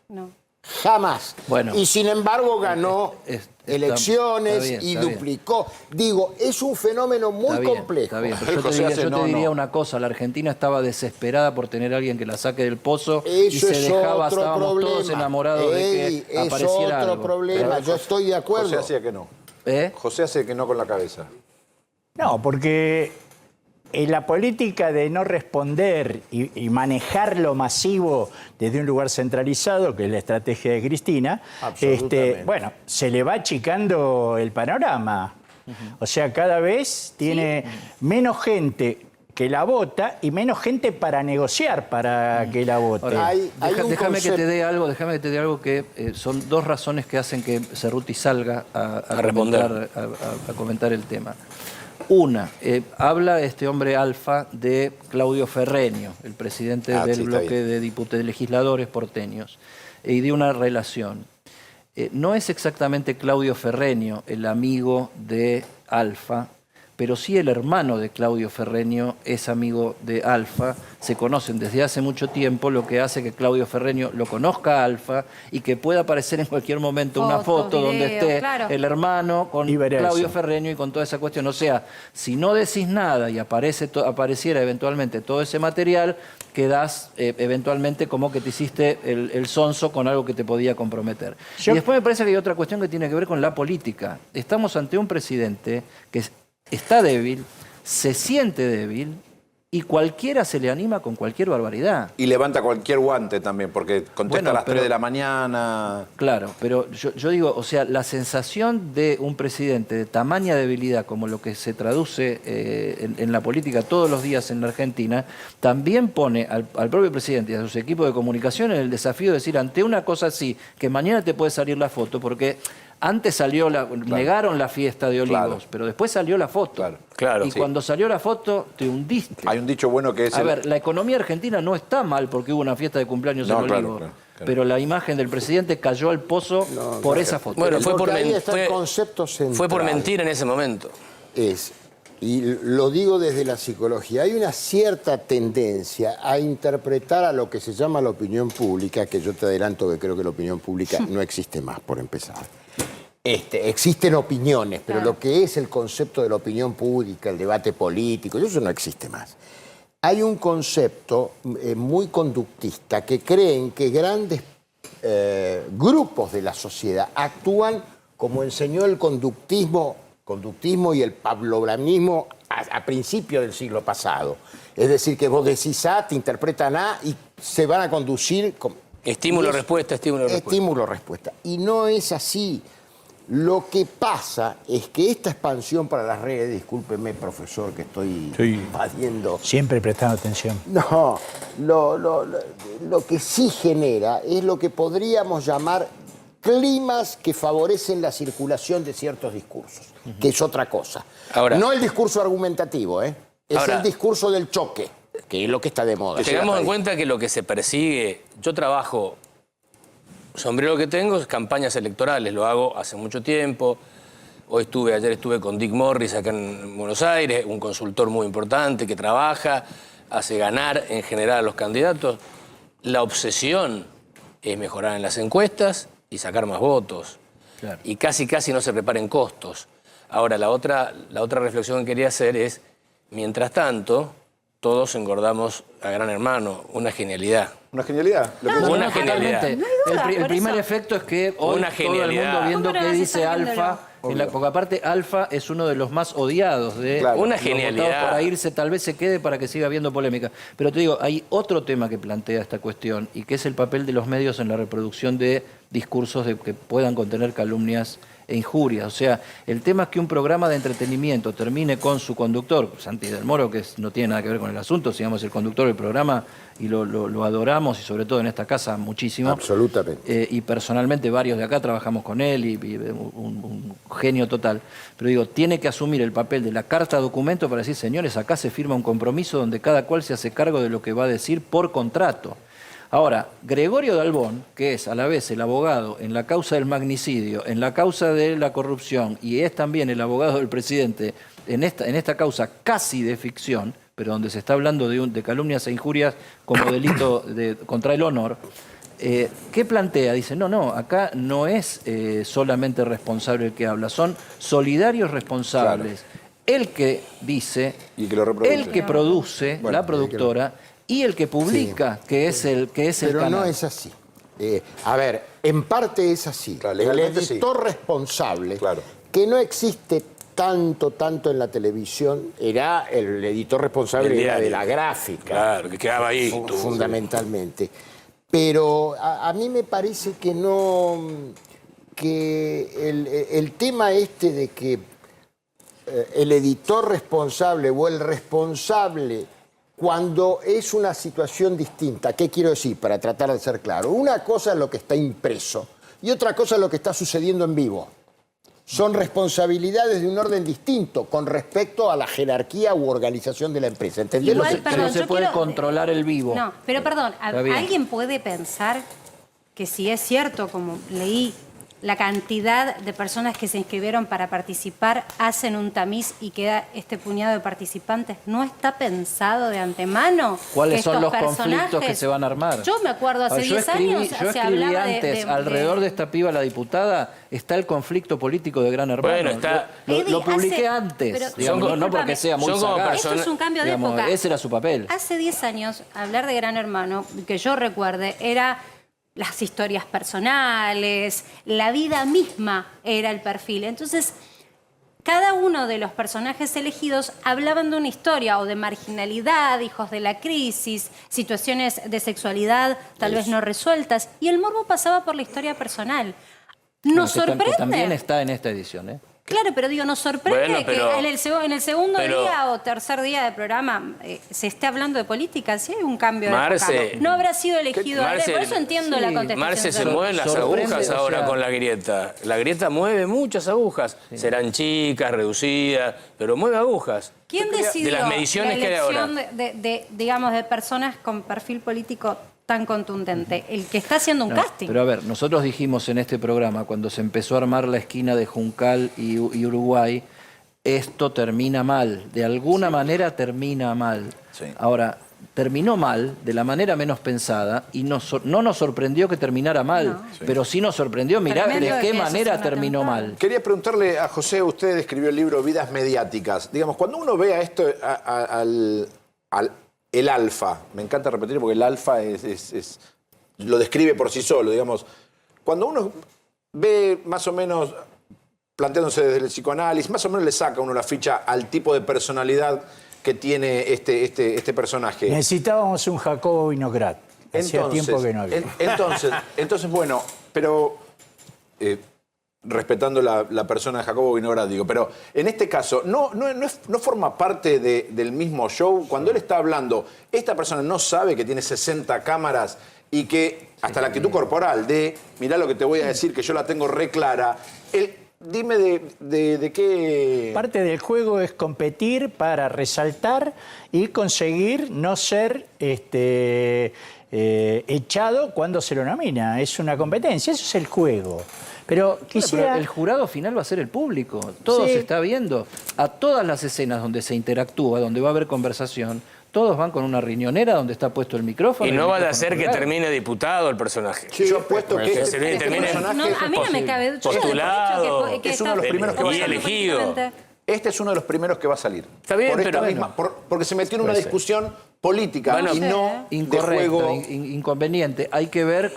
No. Jamás. Bueno, y sin embargo ganó elecciones está bien, y está bien. duplicó. Digo, es un fenómeno muy complejo. Está bien, pero yo te diría una cosa, la Argentina estaba desesperada por tener a alguien que la saque del pozo y se dejaba, estábamos todos enamorados de que apareciera algo. Es otro problema, yo estoy de acuerdo. José hacía que no. José hace que no con la cabeza. No, porque la política de no responder y manejar lo masivo desde un lugar centralizado, que es la estrategia de Cristina, bueno, se le va achicando el panorama. O sea, cada vez tiene menos gente que la vota y menos gente para negociar para que la vote. Ahora, déjame que te dé algo que son dos razones que hacen que Cerruti salga a comentar el tema. Una, habla este hombre Alfa de Claudio Ferreño, el presidente del bloque de legisladores porteños, y de una relación. No es exactamente Claudio Ferreño el amigo de Alfa, pero sí el hermano de Claudio Ferreño es amigo de Alfa, se conocen desde hace mucho tiempo, lo que hace que Claudio Ferreño lo conozca a Alfa y que pueda aparecer en cualquier momento una foto donde esté el hermano con Claudio Ferreño y con toda esa cuestión. O sea, si no decís nada y apareciera eventualmente todo ese material, quedás eventualmente como que te hiciste el sonso con algo que te podía comprometer. Y después me parece que hay otra cuestión que tiene que ver con la política. Estamos ante un presidente que está débil, se siente débil y cualquiera se le anima con cualquier barbaridad. Y levanta cualquier guante también, porque contesta a las 3 de la mañana. Claro, pero yo digo, o sea, la sensación de un presidente de tamaña debilidad como lo que se traduce en la política todos los días en la Argentina, también pone al propio presidente y a sus equipos de comunicación en el desafío de decir, ante una cosa así, que mañana te puede salir la foto, porque antes salió negaron la fiesta de Olivos, pero después salió la foto. Y cuando salió la foto, te hundiste. Hay un dicho bueno que es... A ver, la economía argentina no está mal porque hubo una fiesta de cumpleaños en Olivos. Pero la imagen del presidente cayó al pozo por esa foto. Bueno, fue por mentir en ese momento. Y lo digo desde la psicología, hay una cierta tendencia a interpretar a lo que se llama la opinión pública, que yo te adelanto que creo que la opinión pública no existe más, por empezar. Existen opiniones, pero lo que es el concepto de la opinión pública, el debate político, eso no existe más. Hay un concepto muy conductista que creen que grandes grupos de la sociedad actúan como enseñó el conductismo y el pavlovianismo a principios del siglo pasado. Es decir, que vos decís A, te interpretan A y se van a conducir... Estímulo-respuesta, estímulo-respuesta. Estímulo-respuesta. Y no es así. Lo que pasa es que esta expansión para las redes, discúlpeme, profesor, que estoy invadiendo... Siempre prestando atención. No, lo que sí genera es lo que podríamos llamar climas que favorecen la circulación de ciertos discursos, que es otra cosa. Ahora, no el discurso argumentativo, es el discurso del choque, que es lo que está de moda. Tengamos en cuenta que lo que se persigue... Yo trabajo... Sombrero que tengo es campañas electorales, lo hago hace mucho tiempo. Ayer estuve con Dick Morris acá en Buenos Aires, un consultor muy importante que trabaja, hace ganar en general a los candidatos. La obsesión es mejorar en las encuestas y sacar más votos. Claro. Y casi no se preparen costos. Ahora, la otra reflexión que quería hacer es, mientras tanto, todos engordamos a Gran Hermano, una genialidad. ¿Una genialidad? Una genialidad. El primer efecto es que hoy todo el mundo viendo qué dice Alfa, porque aparte Alfa es uno de los más odiados de una los genialidad. votados para irse, tal vez se quede para que siga habiendo polémica. Pero te digo, hay otro tema que plantea esta cuestión y que es el papel de los medios en la reproducción de discursos que puedan contener calumnias e injurias. O sea, el tema es que un programa de entretenimiento termine con su conductor, Santi del Moro, que no tiene nada que ver con el asunto, sigamos el conductor del programa y lo adoramos, y sobre todo en esta casa muchísimo. Absolutamente. Y personalmente varios de acá trabajamos con él y un genio total. Pero digo, tiene que asumir el papel de la carta documento para decir, señores, acá se firma un compromiso donde cada cual se hace cargo de lo que va a decir por contrato. Ahora, Gregorio Dalbón, que es a la vez el abogado en la causa del magnicidio, en la causa de la corrupción y es también el abogado del presidente en esta causa casi de ficción, pero donde se está hablando de calumnias e injurias como delito contra el honor, ¿qué plantea? Dice, no, acá no es solamente responsable el que habla, son solidarios responsables. Claro. El que dice, y que el que produce, bueno, la productora, y el que publica, sí, que es el Pero canal. No es así. A ver, en parte es así. Claro, el editor responsable, claro, que no existe tanto en la televisión, era el editor responsable de la gráfica. Claro, que quedaba ahí. Fundamentalmente. Pero a mí me parece que no... que el tema este de que el editor responsable o el responsable cuando es una situación distinta, ¿qué quiero decir? Para tratar de ser claro. Una cosa es lo que está impreso y otra cosa es lo que está sucediendo en vivo. Son responsabilidades de un orden distinto con respecto a la jerarquía u organización de la empresa. ¿Entendés? No se puede controlar el vivo. No, pero perdón, ¿alguien puede pensar que si es cierto, como leí, la cantidad de personas que se inscribieron para participar hacen un tamiz y queda este puñado de participantes? ¿No está pensado de antemano? ¿Cuáles son los conflictos que se van a armar? Yo me acuerdo hace 10 años se hablaba antes, alrededor de esta piba, la diputada, está el conflicto político de Gran Hermano. Bueno, está... Lo publiqué antes, digamos, no porque sea muy sagaz. Esto es un cambio de época. Ese era su papel. Hace 10 años, hablar de Gran Hermano, que yo recuerde, era... las historias personales, la vida misma era el perfil. Entonces, cada uno de los personajes elegidos hablaban de una historia o de marginalidad, hijos de la crisis, situaciones de sexualidad tal vez no resueltas, y el morbo pasaba por la historia personal. Nos sorprende. Que también está en esta edición, ¿eh? Claro, pero digo, nos sorprende que en el segundo día o tercer día de programa se esté hablando de política. Sí hay un cambio de época. No habrá sido elegido. Por eso entiendo la contestación. Marce, se mueven las agujas ahora con la grieta. La grieta mueve muchas agujas. Sí. Serán chicas, reducidas, pero mueve agujas. ¿Quién decidió de las mediciones la elección que hay ahora? Digamos, de personas con perfil político tan contundente? El que está haciendo un casting. Pero a ver, nosotros dijimos en este programa, cuando se empezó a armar la esquina de Juncal y Uruguay, esto termina mal. De alguna manera termina mal. Sí. Ahora, terminó mal de la manera menos pensada y no nos sorprendió que terminara mal, pero sí nos sorprendió, mirá de qué manera terminó mal. Quería preguntarle a José, usted escribió el libro Vidas Mediáticas. Digamos, cuando uno ve a esto, el alfa, me encanta repetir porque el alfa lo describe por sí solo, digamos. Cuando uno ve más o menos, planteándose desde el psicoanálisis, más o menos le saca uno la ficha al tipo de personalidad que tiene este personaje. Necesitábamos un Jacobo Vinograt. Hacía tiempo que no había. Entonces, bueno, pero... respetando la persona de Jacobo Vinograt, digo, pero en este caso, ¿no forma parte del mismo show? Cuando él está hablando, esta persona no sabe que tiene 60 cámaras y que hasta la actitud corporal de, mirá lo que te voy a decir, que yo la tengo re clara. Dime de qué... Parte del juego es competir para resaltar y conseguir no ser echado cuando se lo nomina. Es una competencia, eso es el juego. Pero pero el jurado final va a ser el público. Todo se está viendo. A todas las escenas donde se interactúa, donde va a haber conversación, todos van con una riñonera donde está puesto el micrófono. Y no van a hacer que termine diputado el personaje. Sí, yo apuesto que termine a mí no me cabe duda. Postulado, que es uno de los primeros que va a salir. Elegido. Este es uno de los primeros que va a salir. Está bien, porque se metió en una discusión política y no incorrecto, inconveniente. Hay que ver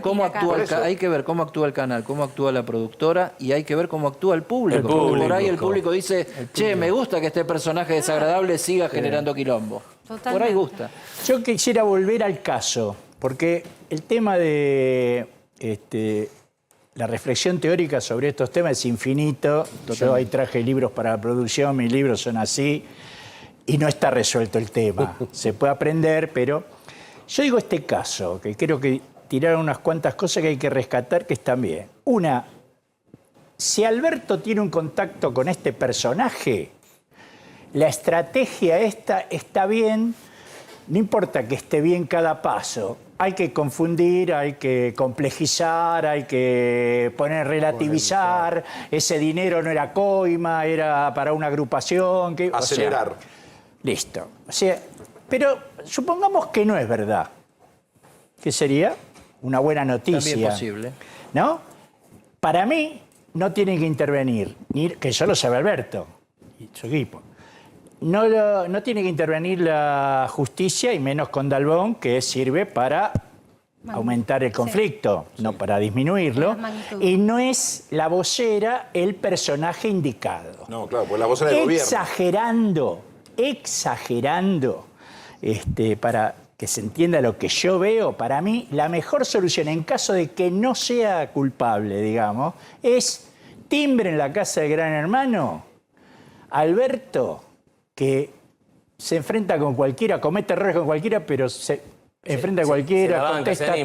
cómo actúa el canal, cómo actúa la productora y hay que ver cómo actúa el público. Por ahí el público dice, che, me gusta que este personaje desagradable siga generando quilombo. Totalmente. Por ahí gusta. Yo quisiera volver al caso, porque el tema de la reflexión teórica sobre estos temas es infinito. Totalmente. Yo ahí traje libros para la producción, mis libros son así. Y no está resuelto el tema. Se puede aprender, pero yo digo este caso, que creo que tiraron unas cuantas cosas que hay que rescatar que están bien. Una, si Alberto tiene un contacto con este personaje, la estrategia esta está bien no importa que esté bien cada paso, hay que confundir, hay que complejizar, hay que relativizar. Ese dinero no era coima, era para una agrupación. Acelerar. Listo. O sea, pero supongamos que no es verdad. ¿Qué sería? Una buena noticia. También posible. ¿No? Para mí, no tienen que intervenir, que eso lo sabe Alberto y su equipo. No tiene que intervenir la justicia, y menos con Dalbón, que sirve para aumentar el conflicto, no para disminuirlo. Y no es la vocera el personaje indicado. No, claro, pues la vocera del gobierno. Exagerando, para que se entienda lo que yo veo, para mí la mejor solución en caso de que no sea culpable, digamos, es timbre en la casa del Gran Hermano. Alberto, que se enfrenta con cualquiera, comete errores con cualquiera, pero se enfrenta a cualquiera, contesta,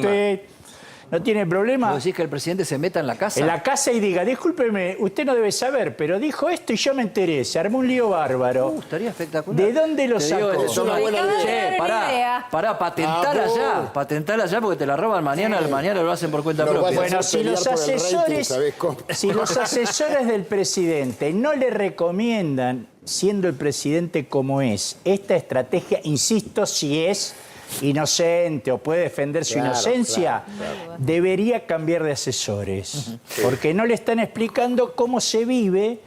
no tiene problema. ¿Vos decís que el presidente se meta en la casa? En la casa y diga, discúlpeme, usted no debe saber, pero dijo esto y yo me enteré, se armó un lío bárbaro. Estaría espectacular. ¿De dónde lo sacó? Es una buena idea. Pará, patentala ya. Patentala ya porque te la roban mañana lo hacen por cuenta propia. Bueno, si los asesores del presidente no le recomiendan, siendo el presidente como es, esta estrategia, insisto, si es inocente o puede defender su inocencia, debería cambiar de asesores. Porque no le están explicando cómo se vive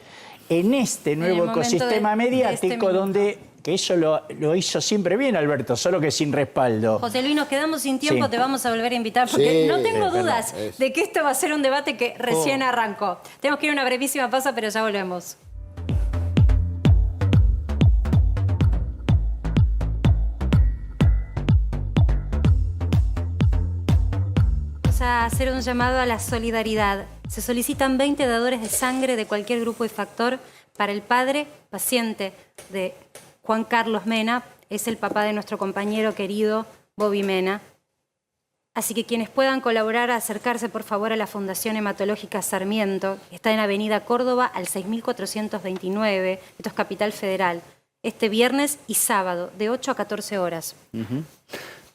en este nuevo ecosistema mediático donde... Que eso lo hizo siempre bien, Alberto, solo que sin respaldo. José Luis, nos quedamos sin tiempo, te vamos a volver a invitar, porque no tengo dudas de que esto va a ser un debate que recién arrancó. Tenemos que ir a una brevísima pausa, pero ya volvemos. Vamos a hacer un llamado a la solidaridad. Se solicitan 20 dadores de sangre de cualquier grupo y factor para el padre paciente de Juan Carlos Mena, es el papá de nuestro compañero querido Bobby Mena. Así que quienes puedan colaborar, acercarse por favor a la Fundación Hematológica Sarmiento, que está en Avenida Córdoba al 6429, esto es Capital Federal, este viernes y sábado, de 8 a 14 horas.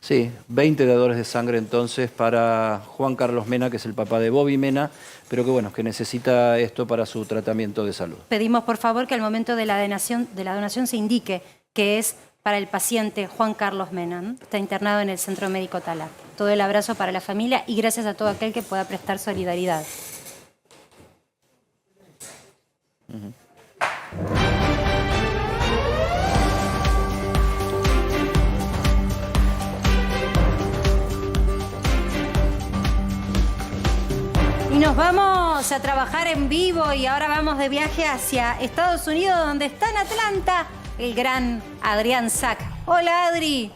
Sí, 20 dadores de sangre entonces para Juan Carlos Mena, que es el papá de Bobby Mena, pero que bueno, que necesita esto para su tratamiento de salud. Pedimos por favor que al momento de la donación se indique que es para el paciente Juan Carlos Mena, ¿no? Está internado en el Centro Médico Tala. Todo el abrazo para la familia y gracias a todo aquel que pueda prestar solidaridad. Y nos vamos a trabajar en vivo y ahora vamos de viaje hacia Estados Unidos, donde está en Atlanta el gran Adrián Sack. Hola, Adri.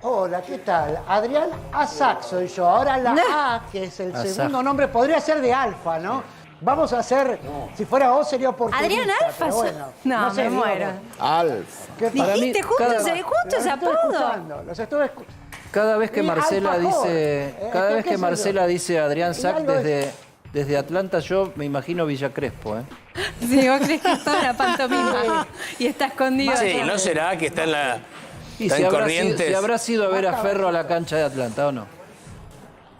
Hola, ¿qué tal? Adrián Asac soy yo. Ahora la A, que es el segundo nombre, podría ser de Alfa, ¿no? Vamos a hacer, si fuera vos sería oportunista. ¿Adrián Alfa? Bueno, no sé, me muero. Alfa. Dijiste justo ese apodo. Los estuve escuchando. Cada vez que Marcela dice Adrián Sack desde Atlanta, yo me imagino Villa Crespo, Sí, vos crees que es toda la pantomima y está escondido. Sí, ¿no será que está en la... Y si habrá sido a ver a Ferro a la cancha de Atlanta, ¿o no?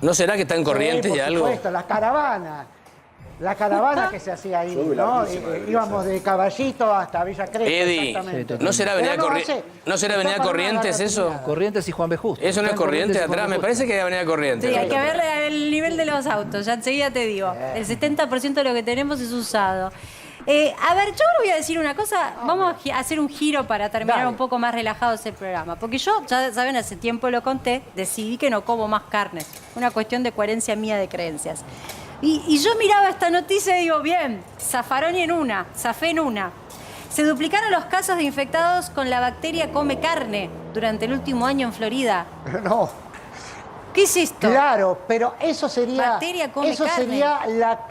¿No será que está en Corrientes y algo? Por supuesto, las caravanas. La caravana que se hacía ahí, ¿no? Íbamos de Caballito hasta Villa Crespo. Eddie, ¿no será Avenida Corrientes eso? Corrientes y Juan B. Justo. Eso no es Corrientes atrás, me parece que es Avenida Corrientes. Sí, hay que ver el nivel de los autos, ya enseguida te digo. El 70% de lo que tenemos es usado. A ver, yo le voy a decir una cosa, vamos a hacer un giro para terminar un poco más relajados el programa. Porque yo, ya saben, hace tiempo lo conté, decidí que no como más carne. Una cuestión de coherencia mía de creencias. Y yo miraba esta noticia y digo, bien, zafé en una. Se duplicaron los casos de infectados con la bacteria come carne durante el último año en Florida. No. ¿Qué es esto? Claro, pero eso sería... Bacteria come carne. Eso sería la...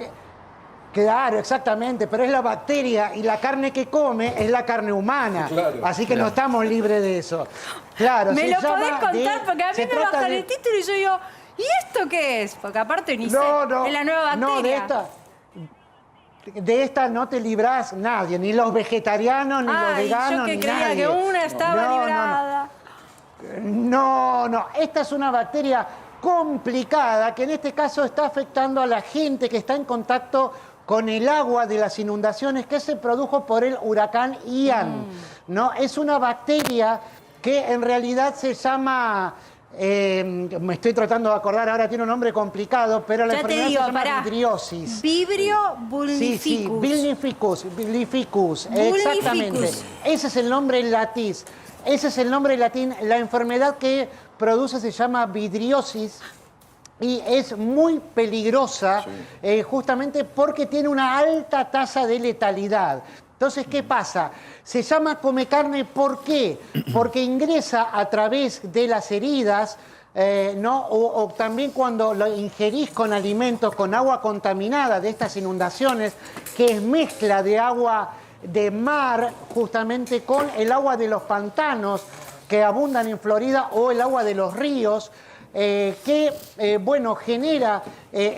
Claro, exactamente, pero es la bacteria y la carne que come es la carne humana. Claro, así que no estamos libres de eso. Claro, ¿Me lo podés contar? Porque a mí me bajan el título y yo digo... ¿Y esto qué es? Porque aparte ni sé, es la nueva bacteria. No, de esta no te librás nadie, ni los vegetarianos, ni los veganos, yo que ni creía nadie. que una estaba librada. No, esta es una bacteria complicada que en este caso está afectando a la gente que está en contacto con el agua de las inundaciones que se produjo por el huracán Ian. ¿No? Es una bacteria que en realidad se llama... me estoy tratando de acordar, ahora tiene un nombre complicado, pero la enfermedad se llama vidriosis. Vibrio vulnificus. Sí, vulnificus, exactamente. Ese es el nombre en latín. Ese es el nombre en latín. La enfermedad que produce se llama vidriosis y es muy peligrosa justamente porque tiene una alta tasa de letalidad. Entonces, ¿qué pasa? Se llama come carne, ¿por qué? Porque ingresa a través de las heridas, ¿no? O también cuando lo ingerís con alimentos, con agua contaminada de estas inundaciones, que es mezcla de agua de mar justamente con el agua de los pantanos que abundan en Florida o el agua de los ríos, bueno, genera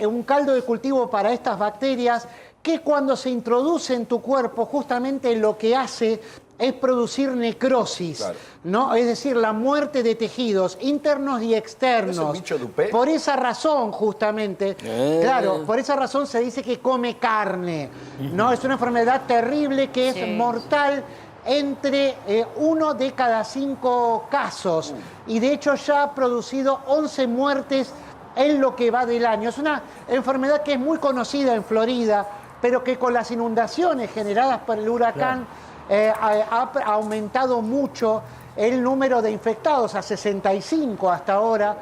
un caldo de cultivo para estas bacterias que cuando se introduce en tu cuerpo justamente lo que hace es producir necrosis, ¿no? Es decir, la muerte de tejidos internos y externos. ¿Es un bicho Dupé? Por esa razón, justamente, claro, por esa razón se dice que come carne, ¿no? Es una enfermedad terrible que es mortal entre 1 de cada 5 casos. Y de hecho ya ha producido 11 muertes en lo que va del año. Es una enfermedad que es muy conocida en Florida, pero que con las inundaciones generadas por el huracán ha aumentado mucho el número de infectados, a 65 hasta ahora,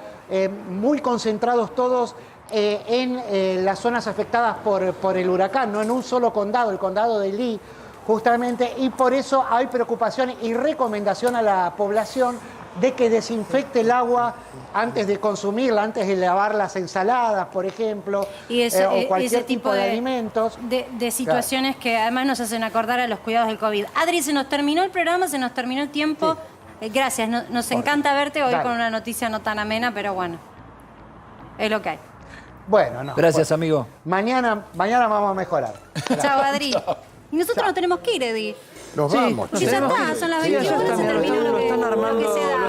muy concentrados todos en las zonas afectadas por el huracán, no en un solo condado, el condado de Lee, justamente, y por eso hay preocupación y recomendación a la población de que desinfecte el agua antes de consumirla, antes de lavar las ensaladas, por ejemplo, y o cualquier tipo de alimentos. De situaciones que además nos hacen acordar a los cuidados del COVID. Adri, se nos terminó el programa, se nos terminó el tiempo. Gracias, nos encanta verte hoy con una noticia no tan amena, pero bueno, es lo que hay. Bueno, Gracias, amigo. Mañana vamos a mejorar. Chao, Adri. Y nosotros nos tenemos que ir, Eddie. Nos vamos. Y ya está, son las 21 horas, se terminó lo que se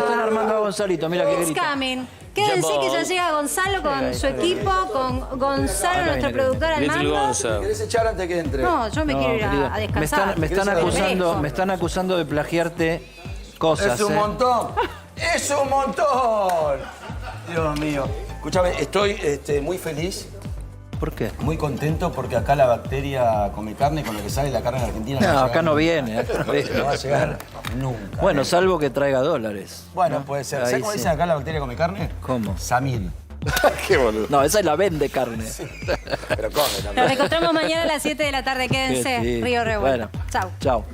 Están armando a Gonzalito, mira que It's grita. coming. Quédense que ya llega Gonzalo con su equipo, con Gonzalo, nuestro productor al mando. ¿Querés echar antes que entre? No, yo me quiero ir a descansar. Me están acusando de plagiarte cosas. Es un montón. ¡Es un montón! Dios mío. Escúchame, estoy muy feliz. ¿Por qué? Muy contento porque acá la bacteria come carne, con lo que sale la carne en Argentina. No, va a acá llegar no viene. No va a llegar nunca. Bueno, salvo que traiga dólares. Bueno, ¿no? puede ser. Ahí ¿Sabes cómo sí. dicen acá la bacteria come carne? ¿Cómo? Samil. Qué boludo. No, esa es la vende carne. Pero come también. Nos reencontramos mañana a las 7 de la tarde. Quédense. Sí. Río Revuelto. Bueno, Chao. chao.